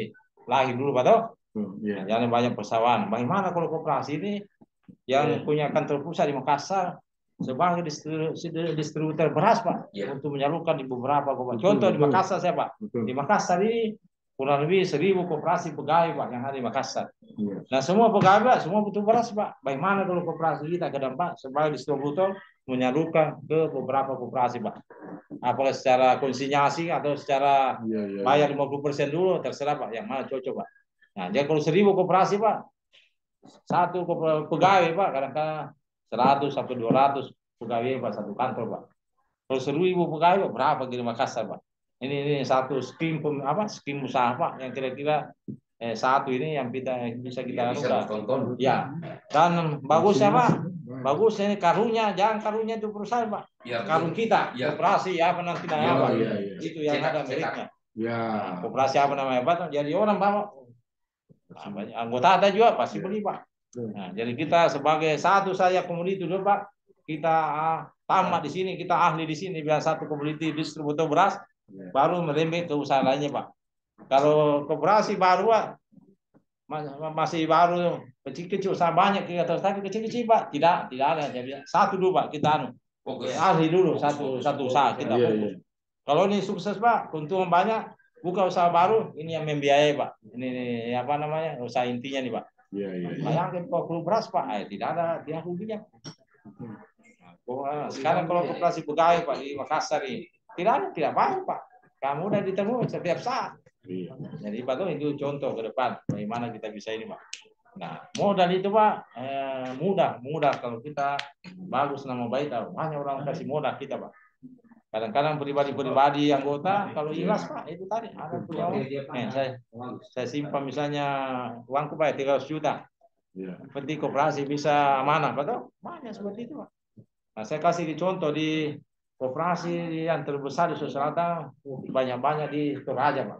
lahir dulu Pak toh. Nah, jangan banyak persawahan. Bagaimana kalau koperasi ini yang punya kantor pusat di Makassar sebagai distributor beras Pak untuk menyalurkan di beberapa kota. Contoh di Makassar saya Pak, di Makassar ini kurang lebih 1.000 koperasi pegawai Pak yang ada di Makassar. Nah semua pegawai Pak, semua butuh beras Pak. Bagaimana kalau koperasi kita ke depan sebagai distributor menyalurkan ke beberapa koperasi Pak? Apakah secara konsinyasi atau secara bayar 50% dulu, terserah Pak, yang mana cocok Pak. Nah jadi kalau 1.000 koperasi Pak, satu pegawai Pak, kadang-kadang 100 sampai 200 pegawai Pak satu kantor Pak. Kalau 1.000 pegawai berapa di Makassar Pak? Ini satu skim usaha Pak yang kira-kira satu ini yang bisa kita lakukan. Ya, dan bagusnya Pak, bagusnya ini karunnya, jangan karunnya itu perusahaan Pak, karun kita, koperasi apa nanti namanya Pak, itu yang ada miliknya. Koperasi apa namanya Pak, jadi orang Pak, anggota ada juga pasti beli Pak. Nah, jadi kita sebagai satu saja komoditi dulu Pak, kita tamat di sini, kita ahli di sini, biar satu komoditi distributor beras. Baru merembet ke usaha lainnya Pak. Kalau koperasi baru Pak, masih baru kecil-kecil, usaha banyak kita tapi kecil-kecil Pak, tidak ada. Jadi satu dulu Pak kita ahli dulu satu usaha kita fokus. Kalau ini sukses Pak, keuntungan banyak, buka usaha baru, ini yang membiayai Pak. Ini apa namanya usaha intinya nih Pak. Bayangkan kalau perlu beras Pak, tidak ada ruginya. Sekarang kalau koperasi pegawai Pak di Makassar ini tidak baik Pak. Kamu udah ditemu setiap saat. Jadi Pak tuh itu contoh ke depan bagaimana kita bisa ini Pak. Nah modal itu Pak mudah kalau kita bagus nama baik tahu. Hanya orang kasih modal kita Pak. Kadang-kadang pribadi anggota kalau ikhlas Pak itu tadi ada punya saya simpan misalnya uangku Pak 300 juta. Penting koperasi bisa amanah Pak tuh banyak seperti itu Pak. Nah saya kasih contoh di koperasi yang terbesar di Sulawesi Selatan banyak di Toraja Pak,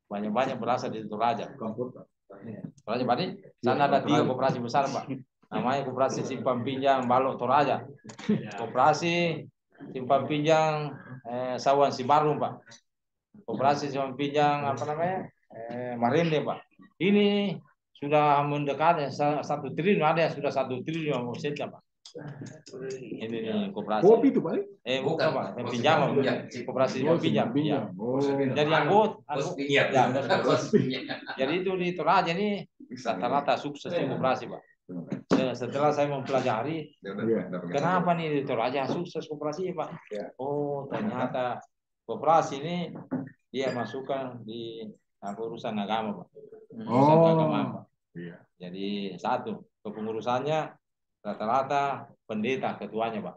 banyak berasal di Toraja. Toraja Pak ini sana ada 3 koperasi besar Pak, namanya koperasi simpan pinjam Balok Toraja, koperasi simpan pinjam Sawan Sibarung Pak, koperasi simpan pinjam apa namanya Marinde Pak. Ini sudah mendekati 1 triliun, ada yang sudah 1 triliun omsetnya Pak. Ini koperasi. Kopi itu Pak? Bukan Pak, pinjam koperasi pinjam. Jadi jadi itu di Toraja ini rata-rata sukses di koperasi Pak. Setelah saya mempelajari kenapa nih di Toraja sukses koperasi Pak. Oh ternyata koperasi ini dia masukkan di urusan agama Pak. Urusan agama Pak. Jadi satu kepengurusannya rata-rata pendeta ketuanya Pak,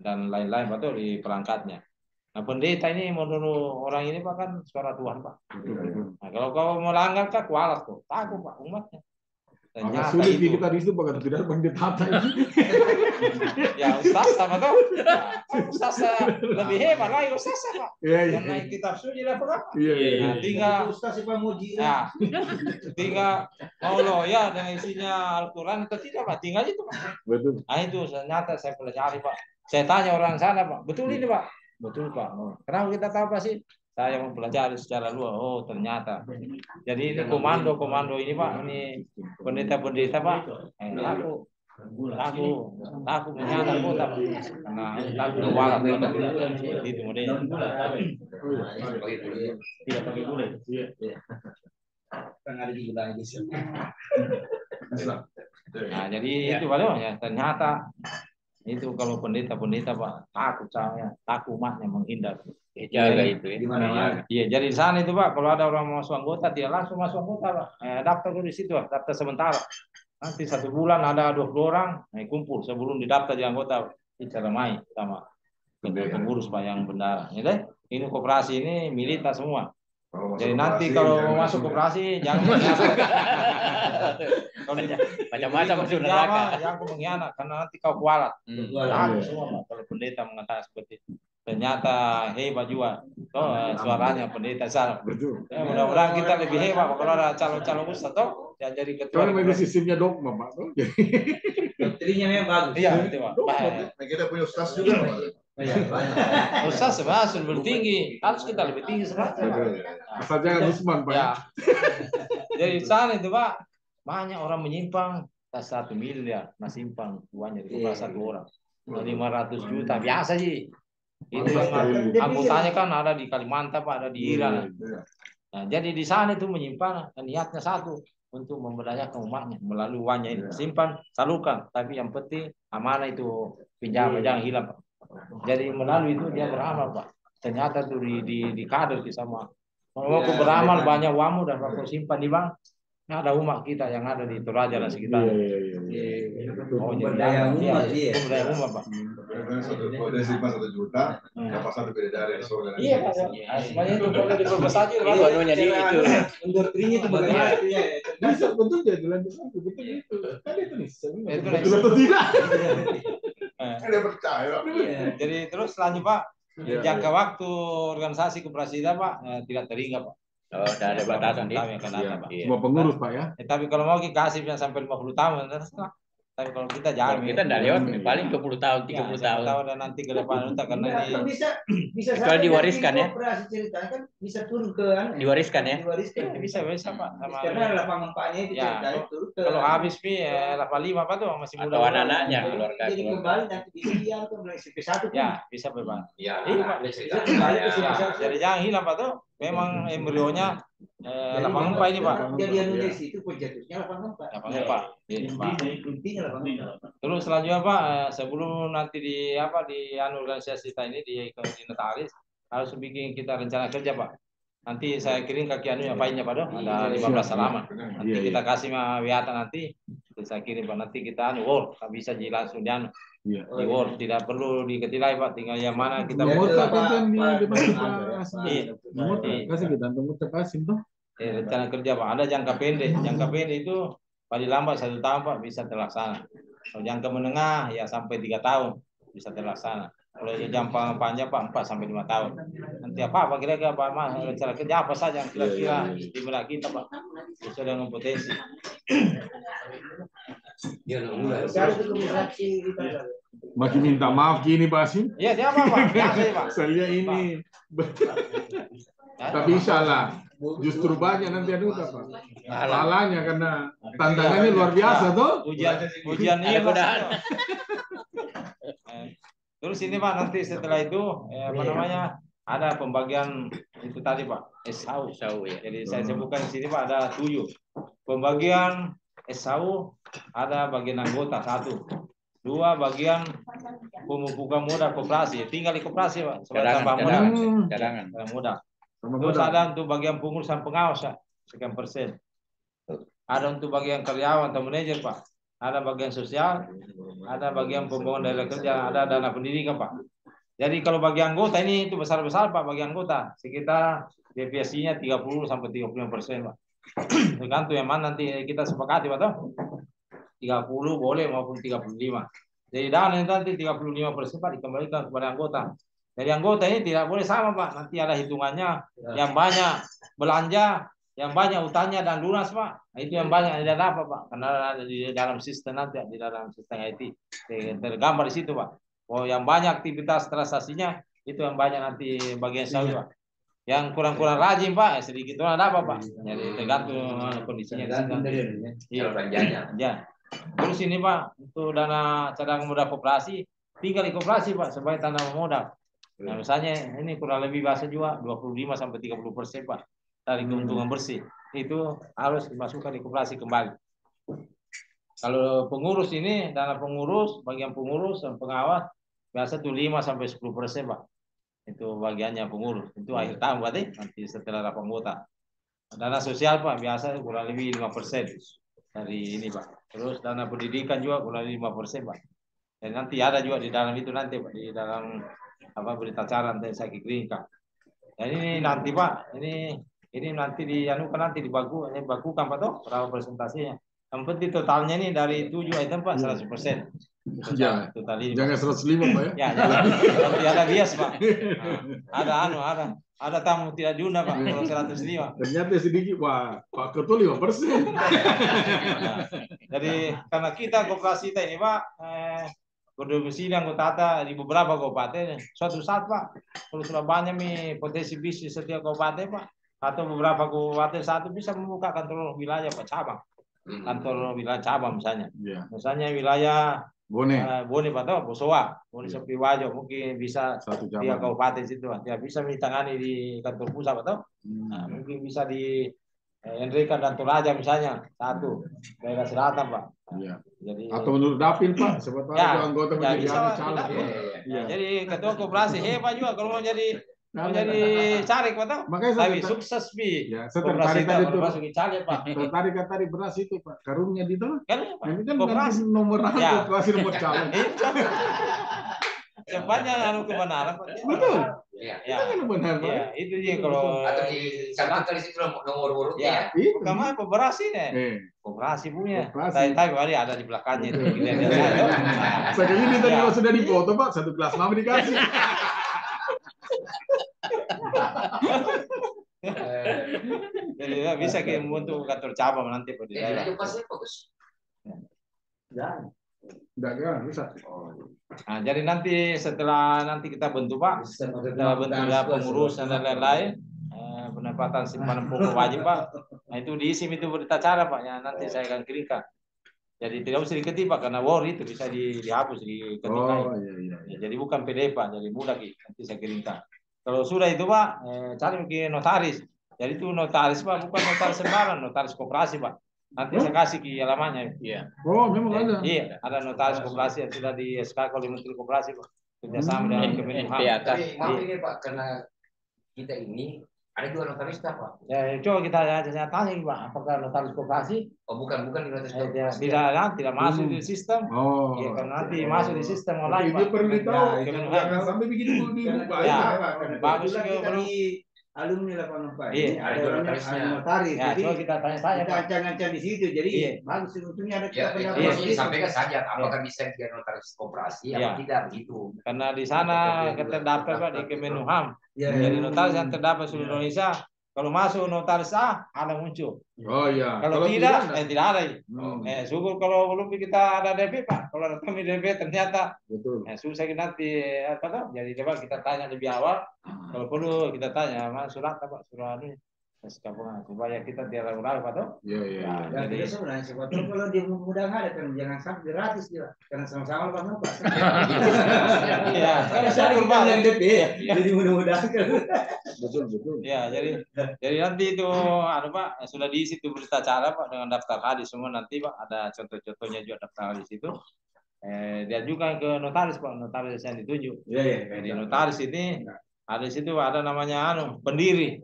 dan lain-lain Pak tuh di perangkatnya. Nah, pendeta ini menurut orang ini Pak kan suara Tuhan Pak. Nah, kalau kau melanggar kan kualat kok. Takut Pak umatnya. Agak Ternyata sulit itu. kita di situ Pak, tidak pendeta ini. Ya Ustaz sama tuh. Ya, Ustaz lebih hebat lagi Ustaz Pak. Iya, iya. Yang naik kitab suci lah Pak. Iya, iya. Nah, tinggal Ustaz siapa muji? ya, tinggal mau lo ya dengan isinya Al-Quran atau tidak Pak. Tinggal itu Pak. Betul. Nah itu ternyata saya pelajari Pak. Saya tanya orang sana Pak. Betul ini Pak. Betul Pak. Oh, kenapa kita tahu Pak sih? Saya mempelajari secara luas. Oh ternyata. Jadi ini komando ini Pak. Ini pendeta Pak. Aku menyadar kota Pak. Karena aku walat itu modelnya. Tidak pakai gula. Iya. Kan ada di gula di sini. Nah jadi itu Pak ya. Ternyata itu kalau pendeta Pak takut saya, takut umatnya menghindar. Jaga itu ya. Di mana-mana. Iya, jadi di sana itu Pak, kalau ada orang mau masuk anggota, dia langsung masuk anggota Pak. Daftar di situ, Pak. Daftar sementara. Nanti 1 bulan ada 20 orang, kumpul sebelum didaftar di anggota, bicara main sama pengurus Pak yang benar. Ya deh, ini koperasi ini milik kita semua. Jadi nanti kalau mau masuk koperasi jangan Macam-macam masuk neraka. jangan kau mengkhianat karena nanti kau kualat. Kualat. Semua Pak, kalau pendeta mengatakan seperti itu. Ternyata hebat juga. Suaranya pendeta sana. Betul. Ya, mudah-mudahan kita lebih hebat Pak. Kalau ada calon-calon ustaz toh yang jadi ketua. Karena itu sistemnya dogma Pak. Doktrinya memang bagus. Iya, itu Pak. Nah, kita punya ustaz juga. Pak. Iya, banyak. Ustaz sebenarnya sudah bertinggi, harus kita lebih tinggi sebenarnya. Asal jangan Usman Pak. Ya. Jadi di sana itu Pak, banyak orang menyimpang, 1 miliar, nah simpang uangnya itu Iya. 1 orang. 500 juta biasa sih. Itu Iya. yang anggotanya kan ada di Kalimantan Pak, ada di Iran. Iya. Nah, jadi di sana itu menyimpang, niatnya satu untuk memberdayakan umatnya melalui uangnya ini. Simpan, salurkan, tapi yang penting amanah itu pinjam, jangan hilang Pak. Jadi melalui itu dia beramal Pak. Ternyata tuh di kader sama. Kalau aku beramal banyak uangmu dan aku simpan di bank, ada umat kita yang ada di Toraja dan sekitar. Oh, Pemberdayaan umat, iya. Pemberdayaan umat Pak. Kalau dia simpan 1 juta, dapat 1 bidadari di surga. Iya Pak. Semuanya itu kalau diperbesar aja. Itu anunya di itu. Doktrinya itu bagaimana? Bisa betul ya dilanjutkan betul itu. Kan itu nih. Itu Betul atau tidak? Dia percaya. Jadi terus selanjutnya Pak, Iya, jangka waktu organisasi koperasi Pak tidak terhingga Pak. Oh, tidak ada batasan dia. Kami akan datang Pak. Semua pengurus Pak ya. Tapi kalau mau kita kasih yang sampai 50 tahun, terserah. Tapi kalau kita jangan. Kalau kita tidak lewat paling 20 tahun, 30 tahun. Dan nanti ke depan entah karena ini bisa Kecuali diwariskan ya. Operasi cerita kan bisa turun ke Diwariskan ya. Diwariskan. bisa Pak. Sama Karena lapangan Paknya itu Ya, ceritanya turun ke. kalau habis pi 85 Pak tuh masih muda. Atau anak-anaknya keluarga. Jadi kembali nanti bisa ke mulai CP1 Ya, bisa Pak. Iya. Iya Pak. Kembali ke Ya, CP1. jadi jangan hilang Pak tuh. Memang embrionya 84 ini Pak. Jadi Indonesia itu pencetusnya lapangan Pak. 84. Iya, Pak. Intinya lapangan Pak. Terus selanjutnya Pak, sebelum nanti di organisasi kita ini di notaris harus bikin kita rencana kerja Pak. Nanti saya kirim ke Kianu yang painnya Pak, ada 15 halaman. Nanti kita kasih wiata nanti, saya kirim Pak. Nanti kita Word, bisa langsung di Word, tidak perlu diketilai Pak. Tinggal yang mana kita Nomor mau. kan di depan Pak Asim. Iya. Nomor kasih kita nomor Pak Asim toh. Rencana kerja Pak. Ada jangka pendek. Jangka pendek itu paling lambat 1 tahun Pak bisa terlaksana. Kalau jangka menengah ya sampai 3 tahun bisa terlaksana. Kalau jangka panjang Pak 4 sampai 5 tahun. Nanti apa kira-kira Pak Mas rencana kerja apa saja yang kira-kira di benak kita Pak sesuai dengan potensi. Makin minta maaf gini Pak Asim. Iya dia apa Pak? Biasa Pak. Saya ini. Tapi insya Allah justru banyak nanti ada Pak. Pahalanya karena tantangannya luar biasa tuh. Ujian ini Pak. Terus ini Pak nanti setelah itu apa namanya ada pembagian itu tadi Pak SHU ya. Jadi saya sebutkan di sini Pak ada 7 pembagian SHU, ada bagian anggota 1, 2 bagian pemupukan modal koperasi, tinggal di koperasi Pak sebagai tambah modal Cadangan. modal. Terus ada untuk bagian pengurusan pengawas ya, sekian persen. Ada untuk bagian karyawan atau manajer Pak. Ada bagian sosial, ada bagian pembangunan daerah kerja, ada dana pendidikan Pak. Jadi kalau bagi anggota ini itu besar-besar Pak, bagi anggota sekitar deviasinya 30 sampai 35%, Pak. Tergantung yang mana nanti kita sepakati Pak toh. 30 boleh maupun 35. Jadi dana nanti 35% Pak dikembalikan kepada anggota. Jadi anggota ini tidak boleh sama Pak, nanti ada hitungannya yang banyak belanja, yang banyak utangnya dan lunas Pak. Nah, itu yang banyak tidak dapat Pak, karena ada di dalam sistem nanti, di dalam sistem IT tergambar di situ Pak. Oh, yang banyak aktivitas transaksinya itu yang banyak nanti bagian saya Pak. Yang kurang-kurang rajin Pak, sedikit orang dapat Pak. Jadi tergantung kondisinya. Kalau belanjanya. Ya. Terus ini Pak, untuk dana cadangan modal koperasi, tinggal di koperasi Pak sebagai tanah modal. Nah, misalnya ini kurang lebih bahasa juga 25 sampai 30% Pak dari keuntungan bersih. Itu harus dimasukkan di koperasi kembali. Kalau pengurus ini, dana pengurus, bagian pengurus dan pengawas biasa tuh 5 sampai 10% Pak. Itu bagiannya pengurus. Itu akhir tahun berarti nanti setelah rapat anggota. Dana sosial Pak biasa kurang lebih 5% dari ini Pak. Terus dana pendidikan juga kurang lebih 5% Pak. Dan nanti ada juga di dalam itu nanti Pak, di dalam apa berita acara nanti saya kirimkan. Dan ini nanti Pak, ini nanti nanti dibakukan Pak toh berapa presentasinya. Yang penting totalnya ini dari 7 item Pak 100%. Ya, total ini. jangan 105 Pak ya. Ya, jangan. Nanti ada bias Pak. Nah, ada tamu tidak diundang Pak kalau 105. Ternyata sedikit Pak Ketua 5%. Nah, jadi karena kita koperasi ini Pak, berdomisili anggota di beberapa kabupaten. Suatu saat Pak, kalau sudah banyak nih potensi bisnis setiap kabupaten Pak, atau beberapa kabupaten satu bisa membuka kantor wilayah Pak cabang, kantor wilayah cabang misalnya. Ya. Misalnya wilayah Bone Pak toh, Bosowa, Bone Sepi Wajo mungkin bisa satu di cabang. kabupaten situ Pak. Ya bisa ditangani di kantor pusat Pak toh. Nah, mungkin bisa di Enrika dan Toraja misalnya satu daerah selatan Pak. Ya. Jadi Atau menurut Dapil Pak, sebab ya, anggota ya, menjadi bisa, anu Pak. caleg. Ya, jadi ketua koperasi hebat juga kalau mau jadi Nah, caleg Pak toh. Makanya Tapi saya sukses Bi. ya, saya Koperasi tertarik tadi itu tuh. masuk caleg Pak. Tertarik tadi beras itu Pak, karungnya di dalam. Kan Pak. Ini kan Koperasi. nanti nomor Ya. koperasi nomor caleg. Sepanjang kebenaran Pak. Betul. Iya. Ya. Itu kan benar Pak. Ya, itu dia kalau Atau dicatat di situ nomor urutnya. ya. Itu. Pertama koperasi nih. Koperasi punya. Koperasi. Tapi kali ada di belakangnya itu. Lihat saya. Sekarang ini tadi Ya. kalau sudah dipoto Pak, satu kelas mama dikasih. Jadi ya, bisa kita membentuk kantor cabang nanti Pak di Ya, daerah. itu pasti bagus. Enggak kan, bisa. Nah, jadi nanti setelah nanti kita bentuk Pak, kita bentuk pengurus dan lain-lain, pendapatan simpanan pokok wajib Pak. Nah itu diisi itu berita acara Pak, ya nanti saya akan kirimkan. Jadi tidak usah diketik Pak, karena Word itu bisa dihapus diketik. Oh iya. Ya, jadi bukan PDF Pak, jadi mudah nanti saya kirimkan. Kalau sudah itu Pak, cari mungkin notaris. Jadi itu notaris Pak, bukan notaris sembarang, notaris koperasi Pak. Nanti saya kasih ke alamatnya. Iya. Oh, memang ada. Iya, ada notaris koperasi yang sudah di SK oleh Menteri Koperasi Pak. Kerjasama dengan Kemenkumham. Tapi maaf ini Pak, karena kita ini ada juga notaris Pak. Ya, coba kita tanya Pak, apakah notaris koperasi? Oh bukan di notaris koperasi. Tidak masuk di sistem. Oh. Ya, karena nanti masuk di sistem online Itu Pak. perlu ditahu. Kemenkumham. Jangan sampai begitu dibuka. Ya. Bagus Bagus juga juga, kita bro. di alumni 84. Iya, Ini ada ada notarisnya. notaris. Ya, Jadi coba kita tanya-tanya kita Pak. ancang-ancang di situ. Jadi Iya. bagus sebetulnya ada Ya, pendapat Iya. ini sampaikan saja apakah bisa dia notaris koperasi Iya. atau tidak begitu. Karena di sana terdaftar Pak di Kemenkumham. Ya, Jadi notaris yang terdaftar seluruh Indonesia, kalau masuk notaris A, ada muncul. Oh iya. Kalau tidak, enggak. tidak ada. Hmm. Syukur kalau belum kita ada DP Pak. Kalau ada kami DP ternyata Betul. susah nanti apa tuh? Jadi coba kita tanya lebih awal. Kalau perlu kita tanya, Mas surat apa surat ini? Gabungan supaya kita tidak ragu-ragu Pak tuh. Iya. Dan Jadi- kita sebenarnya sebetulnya kalau dia mudah ada kan jangan sampai gratis dia karena sama-sama Pak Pak. Iya, Karena kan saya syukur kita Pak. yang DP jadi mudah-mudahan. Betul. Ya, jadi nanti itu ada Pak sudah diisi itu berita acara Pak dengan daftar hadis semua nanti Pak ada contoh-contohnya juga daftar hadis itu. Dia juga ke notaris Pak, notaris yang ditunjuk. Iya. Jadi notaris ini ada di situ ada namanya pendiri.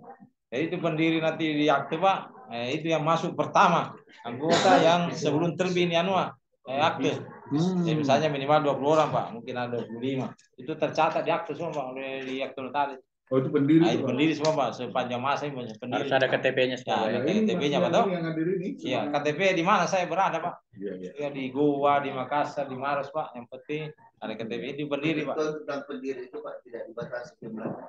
Jadi itu pendiri nanti di akte Pak, itu yang masuk pertama anggota yang sebelum terbit ini akte. Jadi misalnya minimal 20 orang Pak, mungkin ada 25. Itu tercatat di akte semua Pak, di akte notaris. Oh itu pendiri. Nah, itu pendiri semua Pak, sepanjang masa ini pendiri. Harus ada KTP-nya semua. Ya, KTP-nya Pak toh? Yang hadir ini. Iya, KTP di mana saya berada Pak? Iya. Ya, di Goa, di Makassar, di Maros Pak. Yang penting ada KTP itu pendiri Pak. Tentang pendiri itu Pak tidak dibatasi jumlahnya.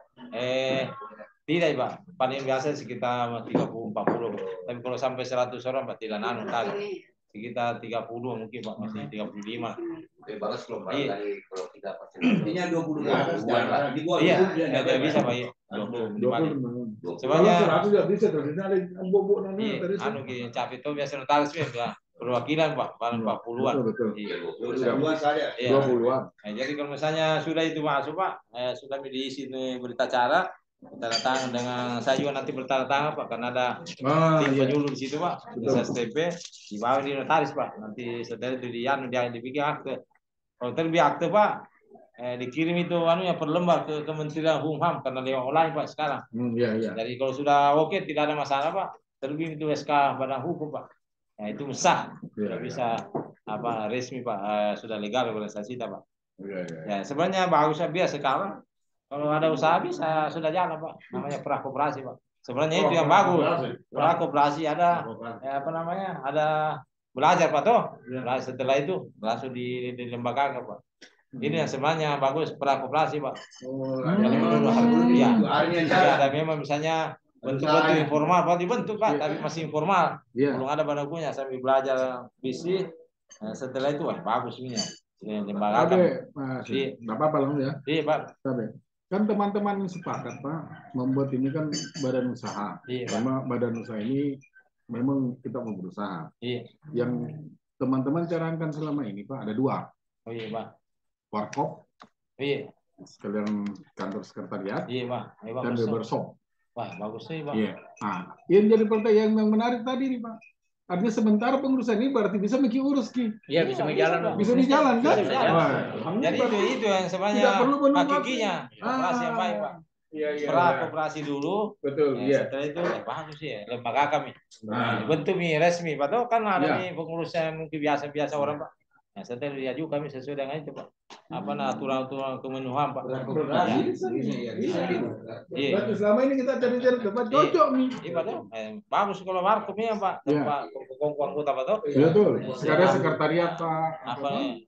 Tidak Pak, paling biasa sekitar 30-40. Tapi kalau sampai 100 orang Pak tidak nanu tadi. Sekitar 30 mungkin Pak, masih 35. Oke, bagus kalau Pak Iya. dari kalau 3%. Intinya 20 ke atas. Di bawah Iya, 20 dia tidak bisa Pak. Iya. 20. Sebenarnya Sebenarnya 100 tidak bisa terus ada bobok nanya iya, tadi. anu ki cap itu biasa notaris ya, perwakilan Pak, paling 40-an. Betul. Iya. 20 saja. Iya. 20-an. Nah, jadi kalau misalnya sudah itu masuk Pak, sudah diisi nih berita acara, tanda tangan dengan saya juga nanti bertanda tangan Pak, karena ada tim penyuluh di situ Pak, bisa STP dibawa di notaris Pak, nanti setelah itu dibikin akte. Kalau terlebih akte Pak, dikirim itu anunya per lembar ke Kementerian Hukum HAM karena lewat online Pak sekarang. Iya. Jadi kalau sudah oke tidak ada masalah Pak, terlebih itu SK Badan Hukum Pak, nah itu sah, sudah bisa resmi Pak, sudah legal organisasi kita Pak. Iya. Ya sebenarnya bagus biasa sekarang. Kalau ada usaha bisa sudah jalan Pak, namanya prakoperasi Pak. Sebenarnya itu yang bagus. Prakoperasi ada ada belajar Pak toh. Setelah itu langsung dilembagakan Pak. Ini yang sebenarnya bagus prakoperasi Pak. Ya, ada memang misalnya bentuk-bentuk informal Pak dibentuk Pak, tapi masih informal. Belum ada badannya sambil belajar bisnis. Setelah itu bagus ini. Lembagakan. Nggak apa-apa lah ya. Iya Pak. Kan teman-teman sepakat Pak membuat ini kan badan usaha. Karena badan usaha ini memang kita mau berusaha. Yang teman-teman carangkan selama ini Pak ada 2. Oh iya Pak. Warkop. Iya. Sekalian kantor sekretariat. Iya Pak. Dan barbershop. Wah bagus sih Pak. Iya. Nah, yang jadi pertanyaan yang menarik tadi nih Pak. Artinya sementara pengurusan ini berarti bisa urus Ki. Iya bisa berjalan. Bisa berjalan kan? Jadi itu yang sebenarnya hakikinya operasi yang baik Pak. Prakoperasi dulu. Betul. Setelah itu bagus ya lembaga kami. Bentuk resmi Pak. Tuh kan ada nih pengurusnya mungkin biasa-biasa orang Pak. Nah, setelah dia juga kami sesuai dengan itu Pak. Aturan-aturan kemenuhan Pak. Berarti selama ini kita cari-cari tempat cocok nih. Iya Pak. Bagus kalau warkopnya Pak. Tempat kongko anggota Pak. Betul. Sekarang sekretariat Pak.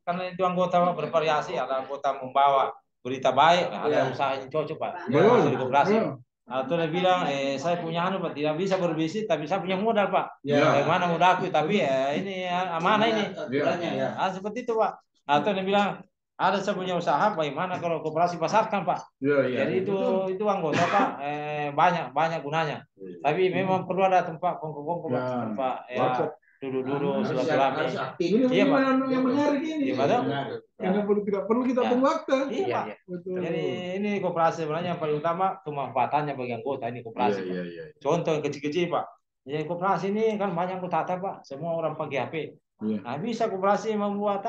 Karena itu anggota Pak bervariasi. Ada anggota membawa berita baik. Ada usaha yang cocok Pak. Betul. Atau dia bilang, saya punya Pak, tidak bisa berbisnis, tapi saya punya modal Pak. Bagaimana modalku, tapi ini amanah ini. Seperti itu Pak. Atau dia bilang, saya punya usaha, bagaimana kalau koperasi pasarkan Pak. Jadi itu anggota Pak, banyak gunanya. Tapi memang perlu ada tempat kongko-kongko Pak, tempat duduk-duduk silaturahmi. Iya Pak. Yang menarik ini. Iya Pak. Karena tidak perlu kita tunggu akta. Iya. Jadi ini koperasi sebenarnya yang paling utama kemanfaatannya bagi anggota ini koperasi. Contoh yang kecil-kecil Pak. Jadi koperasi ini kan banyak anggota Pak. Semua orang pakai HP. Nah bisa koperasi membuat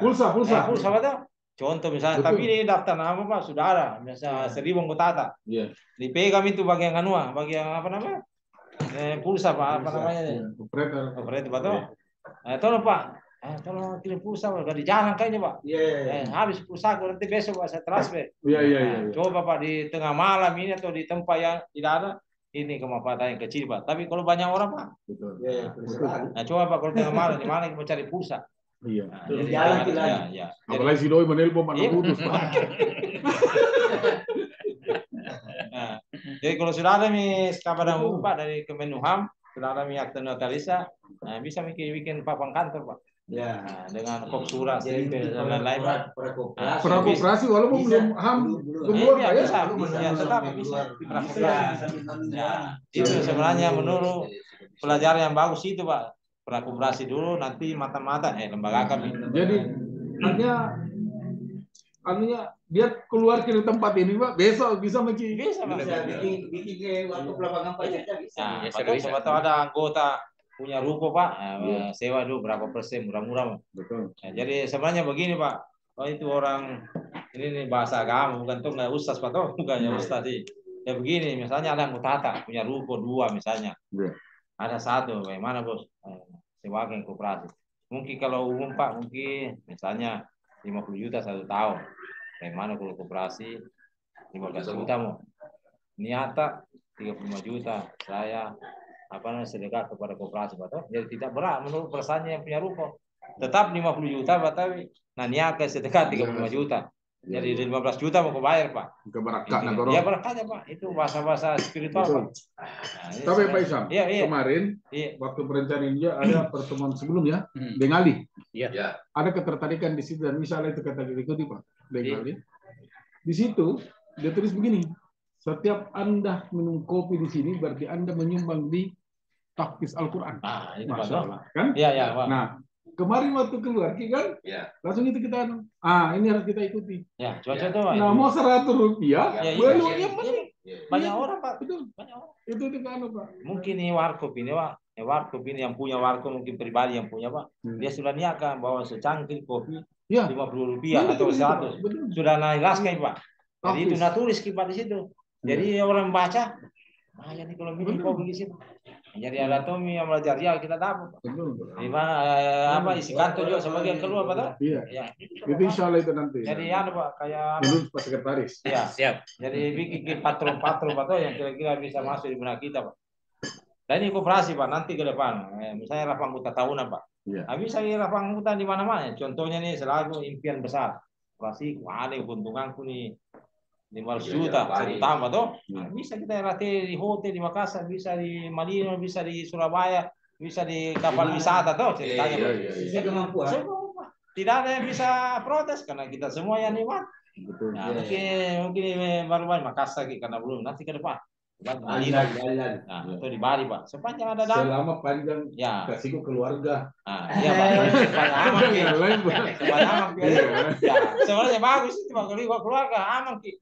pulsa Pak. Contoh misalnya, tapi ini daftar nama Pak sudah ada. Misalnya 1.000 anggota. Dipegang itu bagian bagian pulsa Pak operator Pak toh. Tolong Pak. Tolong kirim pulsa Pak, di jalan kayaknya Pak. Habis pulsa nanti besok Pak saya transfer. Coba Pak di tengah malam ini atau di tempat yang tidak ada, ini kemanfaatan yang kecil Pak. Tapi kalau banyak orang Pak. Nah coba Pak kalau tengah malam di mana kita cari pulsa. Jalan apalagi si Doi menelpon mana putus Pak. Jadi kalau sudah ada kabar Pak dari Kemenham, sudah ada akte notarisa, bisa bikin papan kantor Pak. Dengan kop surat, dan lain-lain Pak. Prakoperasi walaupun belum HAM keluar Pak ya. Bisa, tetap bisa. Itu sebenarnya menurut pelajaran yang bagus itu Pak. Prakoperasi dulu, nanti mata-mata lembaga kami. Jadi artinya dia keluar ke tempat ini Pak, besok bisa bikin waktu lapangan pajaknya bisa. Siapa tahu ada anggota punya ruko Pak, sewa dulu berapa persen murah-murah. Betul. Jadi sebenarnya begini Pak, itu orang ini bahasa agama bukan tuh nggak ustaz Pak, toh bukannya ustaz sih. Ya begini, misalnya ada anggota punya ruko 2 misalnya, ada 1, bagaimana bos? Sewakan koperasi. mungkin kalau umum Pak, mungkin misalnya 50 juta 1 tahun. Bagaimana kalau koperasi 15 juta mau? Niata 35 juta saya sedekah kepada koperasi Pak. Jadi tidak berat menurut perasaannya yang punya ruko. Tetap 50 juta Pak, nah niat sedekah 35 juta. Jadi 15 juta mau bayar Pak. Keberkatan Ya berkahnya Pak. Itu bahasa-bahasa spiritual Pak. Nah, tapi Pak Isam, iya. kemarin waktu perencanaan dia ada pertemuan sebelumnya dengan Ali. Iya. Ada ketertarikan di situ dan misalnya itu kata ikuti Pak dengan Ali. Di situ dia tulis begini, setiap Anda minum kopi di sini berarti Anda menyumbang di tahfiz Al-Quran. Masya Allah. Kan? Iya. Nah, kemarin waktu keluar kan, langsung itu kita, ini harus kita ikuti. Ya, contoh nah, mau 100 rupiah, belum yang penting. Banyak orang Pak. Betul. Banyak orang. Itu kan Pak. Mungkin ini warkop ini Pak. Warkop ini yang punya warkop mungkin pribadi yang punya Pak. Dia sudah niatkan bahwa secangkir kopi 50 rupiah atau 100. Sudah naik laskai Pak. Jadi itu tulis Pak di situ. Jadi orang baca, ya nih kalau minum kopi di situ. Jadi ada Tommy yang belajar ya kita dapat. Isi kantor juga sebagian keluar Pak. Iya. Itu insya Allah itu nanti. Jadi Pak kayak menurut Pak Sekretaris. Ya, siap. Jadi bikin patron-patron Pak yang kira-kira bisa masuk di benak kita Pak. Dan ini koperasi Pak nanti ke depan. Misalnya lapang anggota tahunan Pak. Bisa lapang anggota di mana-mana. Contohnya nih selalu impian besar. Koperasi, ada keuntunganku nih. 500 juta, 1 tambah toh. Nah, bisa kita latih di hotel di Makassar, bisa di Malino, bisa di Surabaya, bisa di kapal wisata toh ceritanya. Tidak ada yang bisa protes karena kita semua yang nikmat. Nah, mungkin baru-baru Makassar karena belum nanti ke depan. Malino, nah, atau di Bali Pak. Sepanjang ada dana. Selama panjang kasihku keluarga. Iya Pak. Sebenarnya bagus itu Pak. Kalau keluarga aman Ki.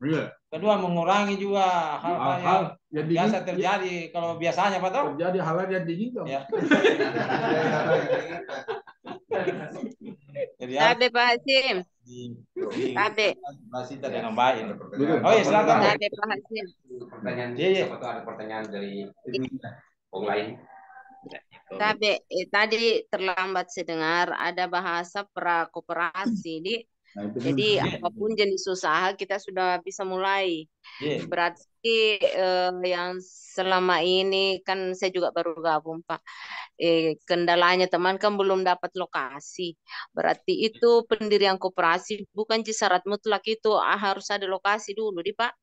Kedua mengurangi juga hal-hal yang biasa terjadi kalau biasanya Pak toh. Terjadi hal-hal yang diinginkan. Tabe Pak Hasim. Tabe. Masih dengan baik. Oh ya silakan. Tabe Pak Hasim. Pertanyaan, siapa tahu ada pertanyaan dari orang lain. Tabe, tadi terlambat saya dengar ada bahasa prakoperasi di. Jadi apapun jenis usaha kita sudah bisa mulai. Berarti yang selama ini kan saya juga baru gabung Pak. Kendalanya teman kan belum dapat lokasi. Berarti itu pendirian koperasi bukan syarat mutlak itu harus ada lokasi dulu di Pak.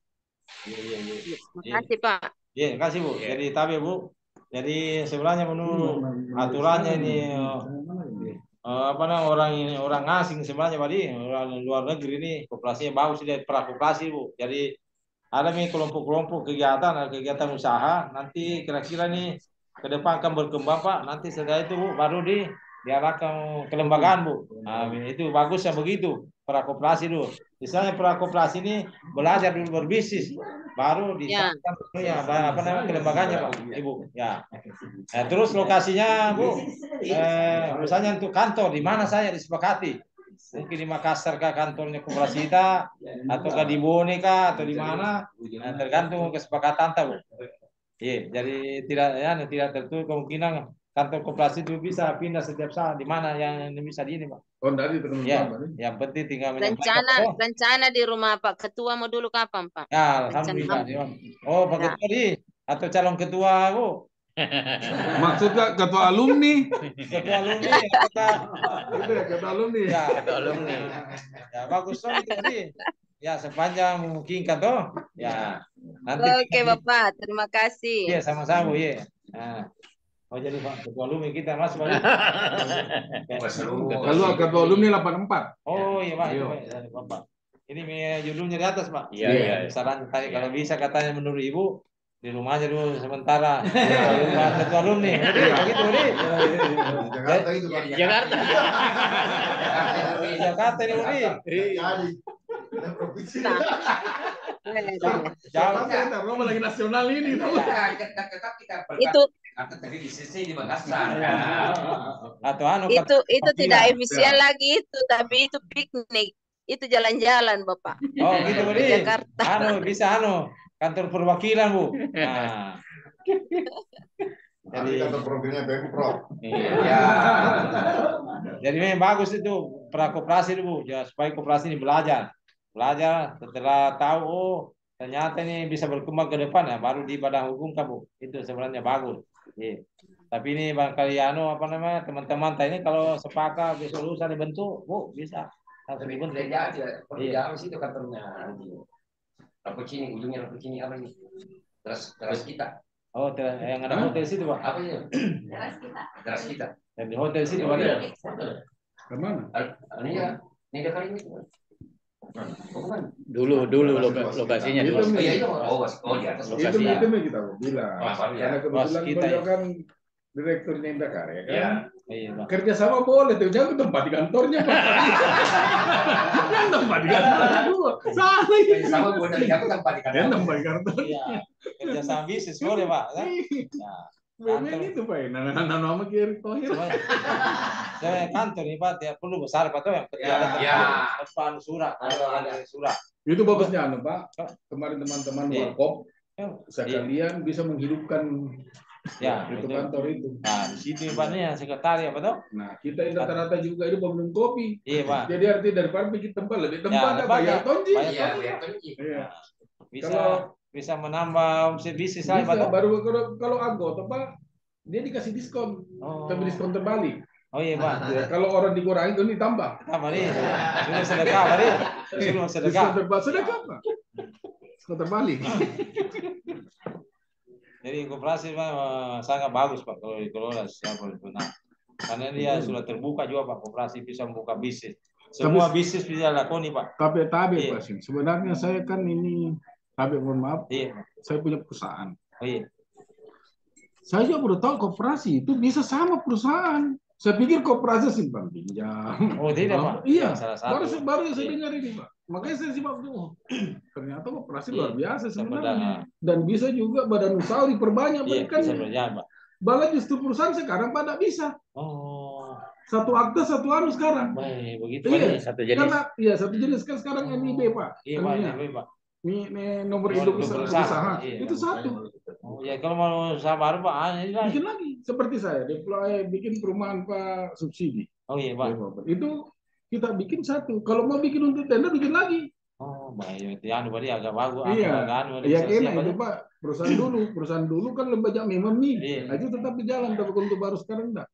Terima kasih Pak. Terima kasih Bu. Jadi tapi Bu. Jadi sebenarnya menurut aturannya ini orang asing sebenarnya Pak, orang luar negeri ini koperasinya bagus dari prakoperasi Bu. Jadi ada nih kelompok-kelompok kegiatan usaha nanti kira-kira nih ke depan akan berkembang Pak. Nanti setelah itu Bu baru diarahkan kelembagaan Bu. Nah, itu bagusnya begitu prakoperasi dulu. Misalnya prakoperasi ini belajar dulu berbisnis baru disahkan kelembagaannya Pak Ibu. Ya. Nah, terus lokasinya Bu misalnya untuk kantor di mana saya disepakati. Mungkin di Makassar kah kantornya koperasi kita atau di Bone kah atau di mana? Nah, tergantung kesepakatan Bu. Iya, jadi tidak tertutup kemungkinan kantor koperasi itu bisa pindah setiap saat di mana yang bisa di ini Pak. Oh, dari yang penting tinggal rencana di rumah Pak Ketua mau dulu kapan Pak? Ya, alhamdulillah. Oh, Pak Ketua atau calon ketua Bu. Maksudnya ketua alumni? Ketua alumni. Ketua alumni. Ya, ketua alumni. Ya, bagus itu tadi. Ya, sepanjang memungkinkan toh. Ya. Nanti oke Bapak, terima kasih. Iya, sama-sama Bu, ya. Nah. Oh jadi Pak ketua alumni kita Mas Pak. Kalau ketua alumni 84. Oh iya Pak. Ini judulnya di atas Pak. Iya. Saran tadi kalau bisa katanya menurut Ibu di rumahnya dulu sementara. Ketua alumni. Begitu Budi. Jakarta itu Pak. Jakarta. Jakarta ini Budi. Jauh lagi nasional ini. Tetap kita itu tadi di sisi di Makassar. Itu tidak efisien lagi itu, tapi itu piknik, itu jalan-jalan Bapak. Oh gitu Bu. Jakarta. Bisa kantor perwakilan Bu. Nah. Jadi kantor perwakilannya Pemprov. Iya. Jadi memang bagus itu prakoperasi itu, Bu. Ya, supaya koperasi ini belajar. Belajar setelah tahu, oh ternyata ini bisa berkembang ke depan ya, baru di badan hukum kan, Bu. Itu sebenarnya bagus. Iya. Tapi ini barangkali apa namanya teman-teman ini kalau sepakat besok lusa dibentuk, Bu, bisa. Langsung dibentuk. Iya, itu kantornya. Lampucini, ujungnya Lampucini apa ini? Teras kita. Oh, yang ada hotel situ, Pak. Apa itu? Teras kita. Yang di hotel situ, Pak. Kemana? Ini ya, ini ada kali ini. Bukan. Dulu lokasinya dulu. Oh iya, oh di atas lokasinya. Itu yang kita mau bilang. Karena kebetulan beliau kan direkturnya Indakarya kan. Iya, Pak. Kerjasama boleh, tapi jangan tempat di kantornya, Pak. Jangan tempat di kantornya. Salah ini. Sama boleh jangan tempat di kantor. Tempat di kantornya. Iya. Kerjasama bisnis boleh, Pak. Kan? Memang itu, Pak. Nama Kiai Thohir. Kantor ini, Pak, ya perlu besar, Pak, tuh yang kerja depan surat, ada surat. Itu bagusnya, Pak. Kemarin teman-teman Warkop sekalian bisa menghidupkan itu kantor itu. Nah, di situ Pak nih yang sekretari apa tuh? Nah, kita ini rata-rata juga itu peminum kopi. Iya, Pak. Jadi arti daripada bikin tempat lebih tempat bayar tonji. Iya. Bisa menambah omset bisnis lah, Pak. Baru kalau anggota, Pak, dia dikasih diskon. Tapi diskon terbalik. Oh iya, Pak. Ya, kalau orang dikurangi itu ditambah. Tambah nih. Sudah sedekah, Pak. Sudah sedekah. Sedekah, Pak. Diskon terbalik. Jadi koperasi sangat bagus, Pak, kalau dikelola secara benar. Karena dia sudah terbuka juga, Pak, koperasi bisa membuka bisnis. Semua bisnis bisa lakoni, Pak. Tapi Pak, sebenarnya saya kan ini, mohon maaf, saya punya perusahaan. Oh iya. Saya juga baru tahu koperasi itu bisa sama perusahaan. Saya pikir koperasi simpan pinjam. Oh tidak, Pak. Iya. Baru saya dengar ini, Pak. Makanya saya simak tuh. Ternyata koperasi luar biasa sebenarnya. Dan bisa juga badan usaha diperbanyak. Bisa berjalan, Pak. Malah justru perusahaan sekarang pada bisa. Oh. Satu akte, satu anu sekarang. Baik, begitu. Iya. Satu jenis. Karena satu jenis kan sekarang NIB, Pak. Iya, Pak. NIB, Pak. Ini nomor induk usaha. Itu satu. Oh, ya kalau mau usaha baru, Pak, bikin lagi. Seperti saya, deploy bikin perumahan Pak subsidi. Oh iya, Pak. Itu kita bikin satu. Kalau mau bikin untuk tenda, bikin lagi. Oh, baik. Itu berarti agak bagus. Iya. Iya, enak itu, Pak. Perusahaan dulu kan lembaga memang nih. Iya. Itu tetap berjalan, tapi untuk baru sekarang enggak.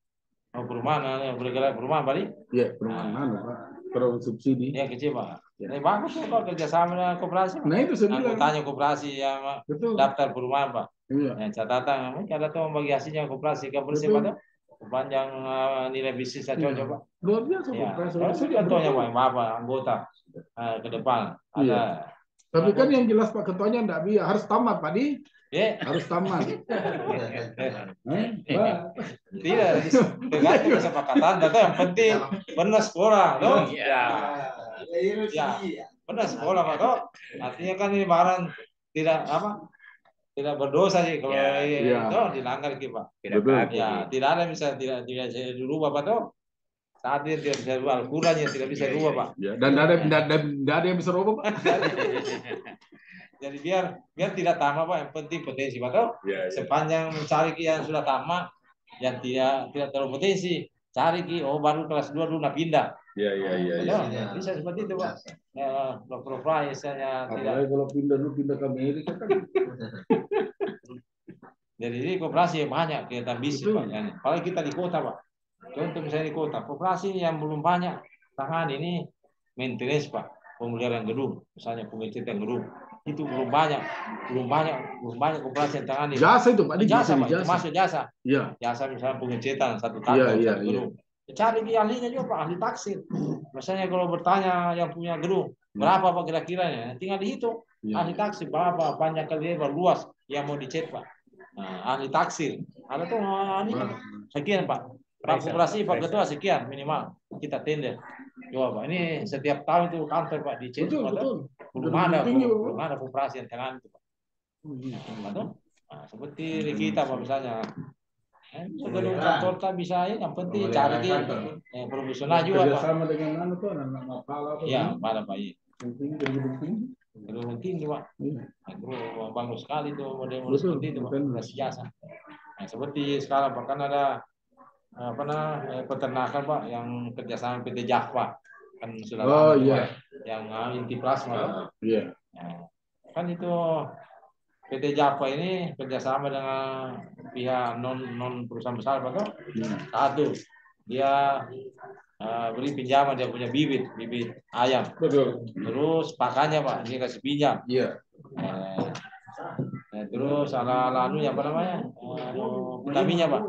Oh, perumahan, bergerak perumahan, Pak. Iya, perumahan, Pak. Kalau subsidi. Iya, kecil, Pak. Ini bagus kok kerjasama dengan koperasi. Nah, itu saya bilang. Anggotanya koperasi yang daftar perumahan, Pak. Iya. Yang catatan, ada tuh membagi hasilnya koperasi ke bersih, Pak. Sepanjang nilai bisnisnya cocok, Pak. Luar biasa koperasi. Contohnya, Pak, Bapak anggota ke depan. Ada. Tapi kan yang jelas Pak Ketuanya enggak bisa, harus tamat, Pak Di. Harus tamat. Tidak, tergantung kesepakatan. Tapi yang penting benar sekolah, loh. Ya, benar sekolah, Pak. Toh. Artinya kan ini barang tidak berdosa sih kalau itu dilanggar, Pak. Tidak ada bisa tidak dirubah, Pak. Toh. Saat dia tidak bisa rubah, Al-Quran yang tidak bisa rubah, Pak. Ya, dan ada yang bisa rubah, Pak. Jadi biar tidak tamat, Pak, yang penting potensi, Pak. Toh. Sepanjang mencari yang sudah tamat, yang tidak terlalu potensi, cari baru kelas 2 dulu pindah. Iya. Bisa seperti itu, Pak. Pro-pro misalnya tidak. Kalau pindah ke Amerika kan. Jadi ini koperasi banyak kegiatan bisnis, Pak. Apalagi kita di kota, Pak. Contoh misalnya di kota, koperasi yang belum banyak tangan ini maintenance, Pak. Pemeliharaan gedung, misalnya pengecetan gedung. Itu belum banyak koperasi yang tangani. Jasa itu, Pak. Jasa, Pak. Itu masuk jasa. Iya. Jasa misalnya pengecetan satu kantor, satu gedung. Cari di ahlinya juga, Pak, ahli taksir. Misalnya kalau bertanya yang punya gedung, berapa, Pak, kira-kiranya? Tinggal dihitung. Ahli taksir, berapa, panjang kali lebar, luas yang mau dicet, Pak. Nah, ahli taksir. Ada tuh ahlinya. Sekian, Pak. Pak koperasi, Pak Ketua, sekian minimal. Kita tender. Coba, Pak. Ini setiap tahun itu kantor, Pak, dicet. Betul. Belum ada koperasi yang tangan itu, Pak. Nah, seperti di kita, Pak, misalnya. Gedung kantor kan bisa yang penting cari profesional juga, Pak. Sama dengan mana tuh anak mapala apa? Iya, pada Pak. Penting gedung tinggi, Pak. Itu bagus sekali tuh model seperti itu, Pak. Jasa. Nah, seperti sekarang bahkan ada peternakan Pak yang kerjasama PT Jakfa kan sudah Oh lama, iya. Pak, yang inti plasma. Iya. Nah, kan itu PT Jakfa ini kerjasama dengan pihak non perusahaan besar Pak toh. Satu, dia beri pinjaman, dia punya bibit ayam. Betul. Terus pakannya Pak, dia kasih pinjam. Iya. Terus lalu apa namanya vitaminnya Pak.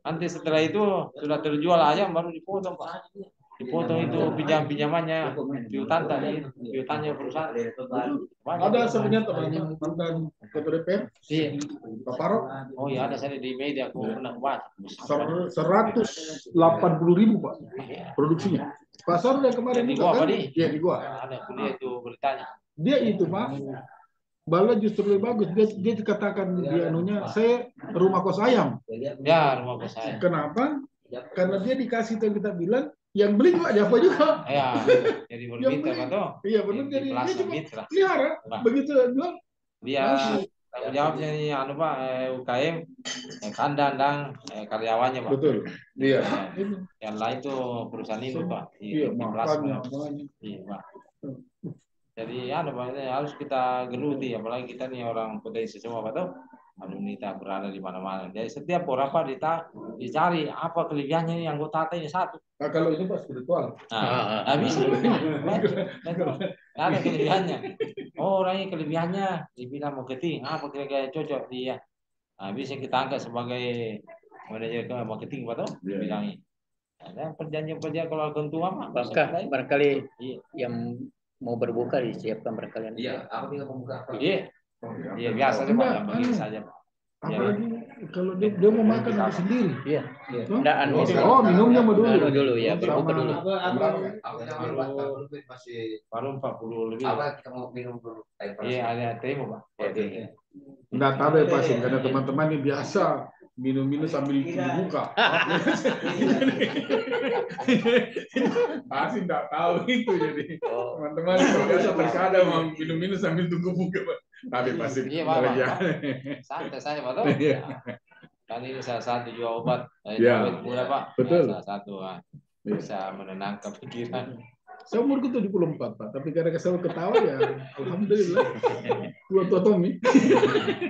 Nanti setelah itu sudah terjual ayam baru dipotong Pak. Dipotong itu pinjamannya piutannya perusahaan. Ada sebenarnya teman mantan ketua DPR. Iya. Pak Farok. Oh iya ada saya di media aku pernah baca. 180.000 Pak produksinya. Pasar yang kemarin di juga gua kan? Iya di gua. Ada kuliah itu beritanya. Dia itu Pak. Bala justru lebih bagus. Dia dikatakan di anunya, saya rumah kos ayam. Ya rumah kos ayam. Kenapa? Karena dia dikasih yang kita bilang, yang beli juga Java juga. Ya, jadi bermitra kan tuh. Iya benar, jadi dia cuma mitra. pelihara. Begitu bilang. Dia tanggung jawabnya ini Pak UKM, kandang dan karyawannya Pak. Betul. Iya. Yang lain tuh perusahaan ini Pak. Iya, makanya. Iya Pak. Jadi Pak, harus kita geluti, apalagi kita nih orang potensi semua Pak tuh. Alumni kita berada di mana-mana. Jadi setiap orang Pak dicari apa kelebihannya ini anggota ini satu. Nah, kalau ini Pak spiritual. Nah, bisa. Ada kelebihannya. Oh, orang ini kelebihannya dibilang marketing. Apa kira-kira cocok dia? Nah, bisa kita angkat sebagai manajer marketing Pak tuh. Bilang ini. Ada perjanjian-perjanjian kalau keuntungan Pak. Barangkali yang mau berbuka disiapkan barangkali. Iya, aku tinggal membuka. Iya. Iya biasa aja Pak, begini saja. Apalagi kalau dia mau makan harus sendiri. Iya. Oh, minumnya mau dulu. Dulu ya, berbuka dulu. Baru 40 lebih. Apa kita mau minum dulu? Iya, ada teh Pak. Enggak tahu ya Pak, karena teman-teman ini biasa minum-minum sambil buka. Pasti enggak tahu itu jadi. Teman-teman biasa terkadang mau minum-minum sambil tunggu buka, Pak. Tapi pasti santai saja Pak. Kan ini salah satu juga obat awet muda Pak. Betul. Salah satu bisa menenangkan pikiran. Saya umurku 74 Pak, tapi karena saya ketawa ya, alhamdulillah. Tua Tommy.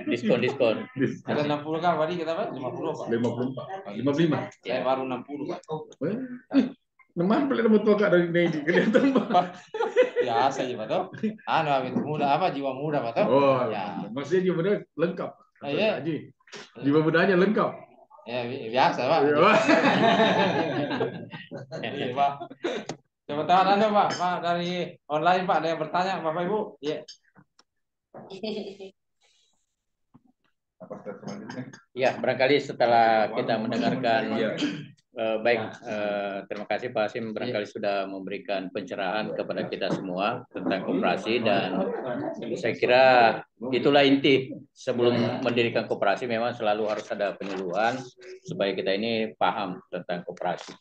Diskon. Ada 60 kan tadi kita Pak? 50 Pak. 54. 55. Saya baru 60 Pak. Teman pelik nama tua Kak dari Nedi kelihatan Pak. Biasa aja Pak toh. Awet muda apa jiwa muda Pak toh? Oh, ya. Maksudnya jiwa muda lengkap. Iya. Jiwa mudanya lengkap. Ya biasa Pak. Iya Pak. Sebentar Anda Pak dari online Pak ada yang bertanya Bapak Ibu. Iya. Ya, barangkali setelah kita mendengarkan terima kasih Pak Hasim barangkali sudah memberikan pencerahan kepada kita semua tentang koperasi dan saya kira itulah inti sebelum mendirikan koperasi memang selalu harus ada penyuluhan supaya kita ini paham tentang koperasi.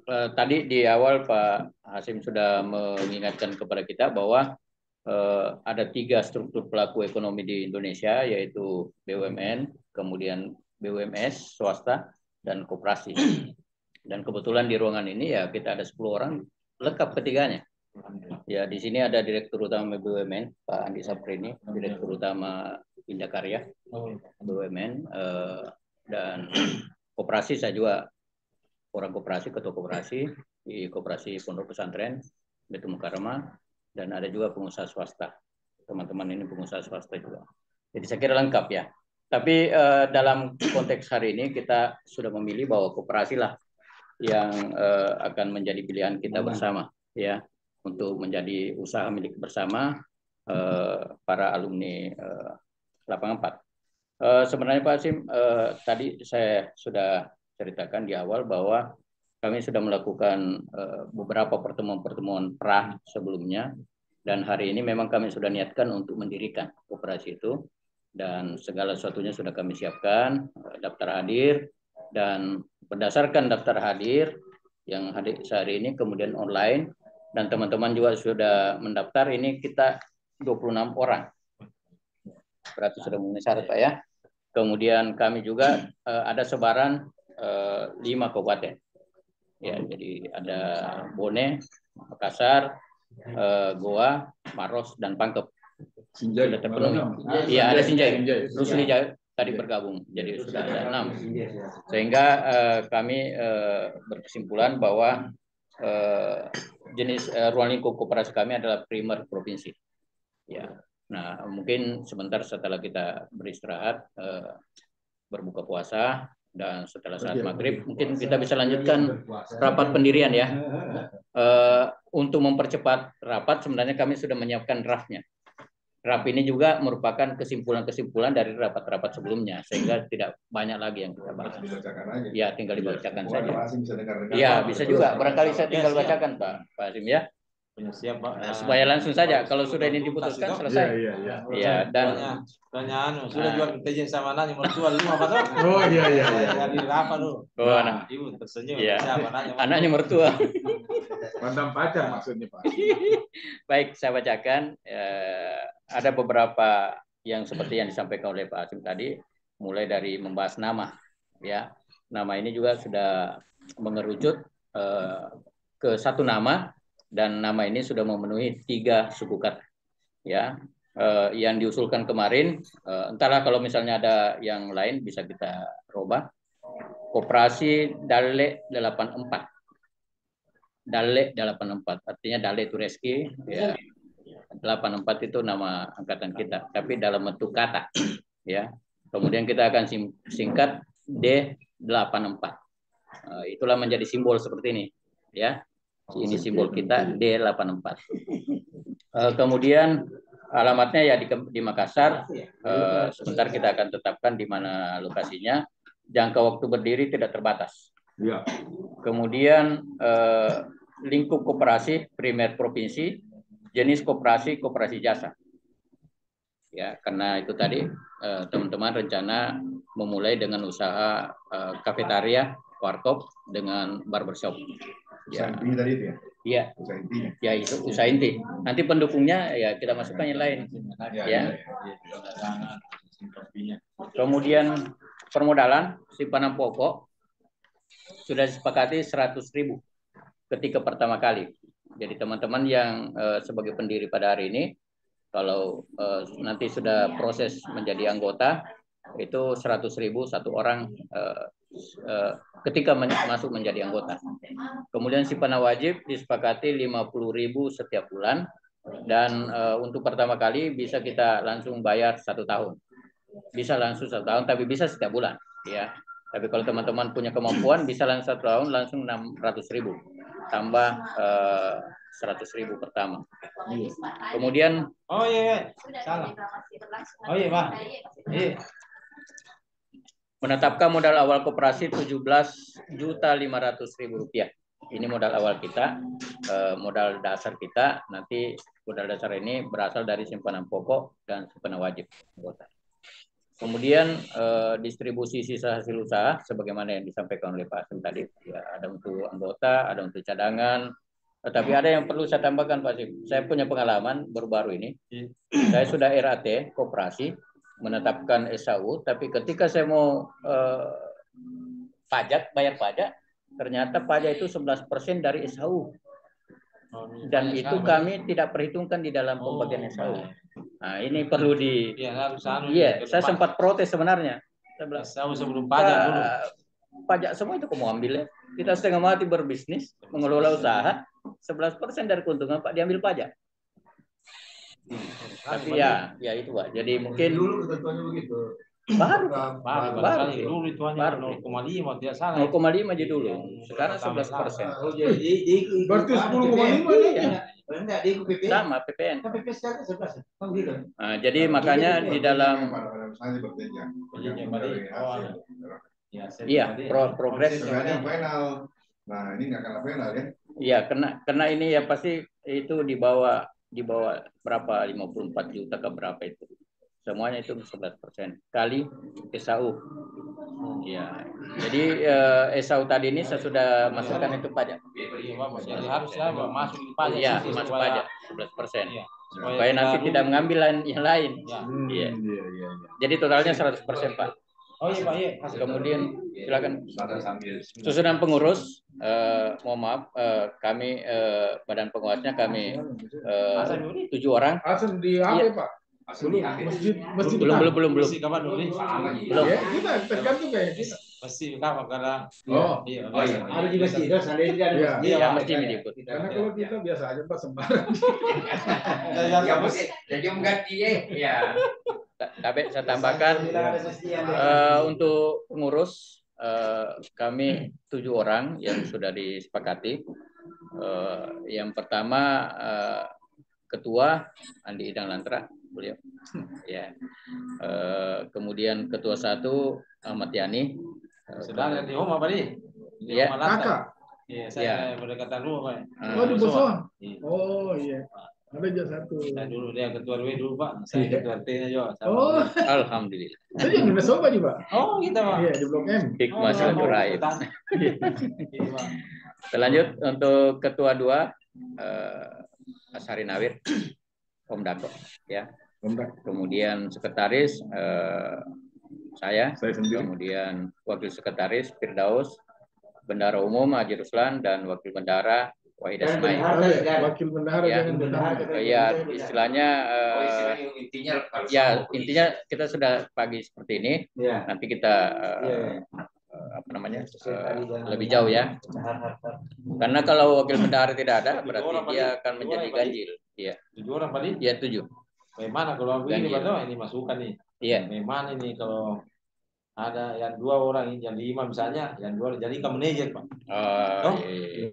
Tadi di awal Pak Hasim sudah mengingatkan kepada kita bahwa ada 3 struktur pelaku ekonomi di Indonesia yaitu BUMN, kemudian BUMS, swasta, dan koperasi. Dan kebetulan di ruangan ini ya kita ada 10 orang lengkap ketiganya. Ya di sini ada Direktur Utama BUMN Pak Andi Saprini, Direktur Utama Indakarya BUMN dan koperasi saya juga orang koperasi, ketua koperasi di koperasi Pondok Pesantren Baitul Mukarramah dan ada juga pengusaha swasta. Teman-teman ini pengusaha swasta juga. Jadi saya kira lengkap ya. Tapi dalam konteks hari ini kita sudah memilih bahwa koperasi lah yang akan menjadi pilihan kita bersama ya untuk menjadi usaha milik bersama para alumni Lapangan 4. Sebenarnya Pak Hasim tadi saya sudah ceritakan di awal bahwa kami sudah melakukan beberapa pertemuan-pertemuan pra sebelumnya dan hari ini memang kami sudah niatkan untuk mendirikan koperasi itu dan segala sesuatunya sudah kami siapkan, daftar hadir dan berdasarkan daftar hadir yang hadir sehari ini kemudian online dan teman-teman juga sudah mendaftar ini kita 26 orang. Berarti sudah memenuhi syarat Pak ya. Kemudian kami juga ada sebaran 5 kabupaten. Ya, jadi ada Bone, Makassar, Goa, Maros, dan Pangkep. Sinjai sudah terpenuhi. Iya, ada Sinjai. Rusli tadi bergabung, jadi sudah ada 6. Sehingga kami berkesimpulan bahwa jenis ruang lingkup koperasi kami adalah primer provinsi. Ya, nah mungkin sebentar setelah kita beristirahat, berbuka puasa, dan setelah saat maghrib mungkin kita bisa lanjutkan rapat pendirian ya. Untuk mempercepat rapat sebenarnya kami sudah menyiapkan draftnya. Draft ini juga merupakan kesimpulan-kesimpulan dari rapat-rapat sebelumnya, sehingga tidak banyak lagi yang kita bahas. Ya, tinggal dibacakan saja. Ya, bisa juga. Barangkali saya tinggal bacakan, Pak Hasim ya. Siap, Pak. Nah, supaya langsung saja. Kalau sudah ini diputuskan selesai. Ya, dan sudah juga minta izin sama nanya mertua rumah Pak. Oh iya. Hari apa lu? Oh, anak. Ibu tersenyum. Iya. Nanya anaknya mertua. Pandang pacar maksudnya Pak. Baik, saya bacakan. Ada beberapa yang seperti yang disampaikan oleh Pak Hasim tadi, mulai dari membahas nama. Ya, nama ini juga sudah mengerucut ke satu nama, dan nama ini sudah memenuhi 3 suku kata. Ya, yang diusulkan kemarin, entahlah kalau misalnya ada yang lain bisa kita robah. Koperasi Dale 84. Dale 84, artinya Dale Tureski. Ya. 84 itu nama angkatan kita, tapi dalam bentuk kata. Ya. Kemudian kita akan singkat D84. Itulah menjadi simbol seperti ini. Ya. Ini simbol kita D84. Kemudian alamatnya ya di Makassar. Sebentar kita akan tetapkan di mana lokasinya. Jangka waktu berdiri tidak terbatas. Ya. Kemudian lingkup koperasi primer provinsi, jenis koperasi jasa. Ya, karena itu tadi teman-teman rencana memulai dengan usaha kafetaria, warkop dengan barbershop. Ya. Usaha inti tadi itu ya? Iya. Usaha intinya. Ya, itu usaha inti. Nanti pendukungnya ya kita masukkan yang lain. Ya. Kemudian permodalan simpanan pokok sudah disepakati 100.000 ketika pertama kali. Jadi teman-teman yang sebagai pendiri pada hari ini, kalau nanti sudah proses menjadi anggota, itu 100.000 satu orang ketika masuk menjadi anggota. Kemudian simpanan wajib disepakati 50.000 setiap bulan, dan untuk pertama kali bisa kita langsung bayar 1 tahun. Bisa langsung 1 tahun, tapi bisa setiap bulan. Ya. Tapi kalau teman-teman punya kemampuan, bisa langsung 1 tahun langsung 600.000. Tambah 100.000 pertama. Kemudian oh iya, salah. Oh iya, Pak. Iya. Menetapkan modal awal koperasi Rp17.500.000. Ini modal awal kita, modal dasar kita. Nanti modal dasar ini berasal dari simpanan pokok dan simpanan wajib anggota. Kemudian distribusi sisa hasil usaha sebagaimana yang disampaikan oleh Pak Hasim tadi. Ya, ada untuk anggota, ada untuk cadangan. Tapi ada yang perlu saya tambahkan Pak Hasim. Saya punya pengalaman baru-baru ini. Saya sudah RAT koperasi, menetapkan SAU, tapi ketika saya mau bayar pajak, ternyata pajak itu 11% dari SAU. Dan itu kami tidak perhitungkan di dalam pembagian SAU. Nah, ini perlu di... Iya, saya sempat protes sebenarnya. SAU sebelum pajak dulu. Pajak semua itu kamu ambil ya. Kita setengah mati berbisnis, mengelola usaha, 11% dari keuntungan Pak diambil pajak. Tapi ya itu Pak. Jadi mungkin... Dulu ketentuannya begitu. Baru dulu itu hanya 0,5 tidak salah. 0,5 aja dulu. Sekarang 11%. Oh, jadi berarti 10,5 ya. Enggak, di PPN. Sama PPN. PPN sekarang 11. Oh gitu. Nah, jadi makanya di dalam progres. Final. Nah, ini nggak kalah final ya? Iya, kena ini ya pasti itu di bawah berapa 54 juta ke berapa itu. Semuanya itu 11% kali SAU. Ya. Jadi SAU tadi ini saya sudah masukkan itu pajak. Jadi harusnya masuk di pajak. Iya, masuk pajak 11%. Supaya nanti tidak mengambil yang lain. Iya. Jadi totalnya 100% Pak. Oh iya Pak, iya. Kemudian silakan. Sambil Susunan pengurus, mohon maaf, kami badan pengawasnya kami 7 orang. Asal di apa Iya. Pak? Belum masjid Belum. Kapan dulu nih? Belum. Ya, kita tergantung kayak kita. Pasti kapan karena Oh, iya. Ada di masjid, Iya, mesti diikut. karena kalau kita biasa aja Pak sembarang. Ya mesti jadi mengganti ya. Tapi saya tambahkan untuk pengurus kami 7 orang yang sudah disepakati. Yang pertama ketua Andi Idang Lantra, beliau. Ya. Kemudian ketua 1 Ahmad Yani. Sedang di rumah Pak nih. Iya. Kakak. Iya, saya berdekatan rumah Pak. Oh, di Boson. Oh, iya. Ada aja satu. Saya dulu dia ketua RW dulu Pak. Saya ketua RT-nya juga. Oh, Alhamdulillah. saya yang di Mesoba juga. Oh, kita Pak. Iya, di Blok M. Hikmah silaturahim. Iya Pak. Lanjut untuk ketua 2 Asari Nawir, Om Dako, ya. Kemudian sekretaris saya sendiri. Kemudian wakil sekretaris Firdaus, bendara umum Haji Ruslan, dan wakil bendara Wahid Asmai. Wakil bendahara Ya, jangan bendahara. ya istilahnya ya intinya kita sudah pagi seperti ini. Nanti kita apa namanya lebih jauh ya. Karena kalau wakil bendahara tidak ada, berarti dia akan menjadi ganjil. Iya. 7 orang Pak nih? Iya 7. Bagaimana kalau begini Pak? Ini masukan nih. Iya. Bagaimana ini kalau ada yang 2 orang, yang 5 misalnya, yang 2 jadi manajer Pak. Oh, iya.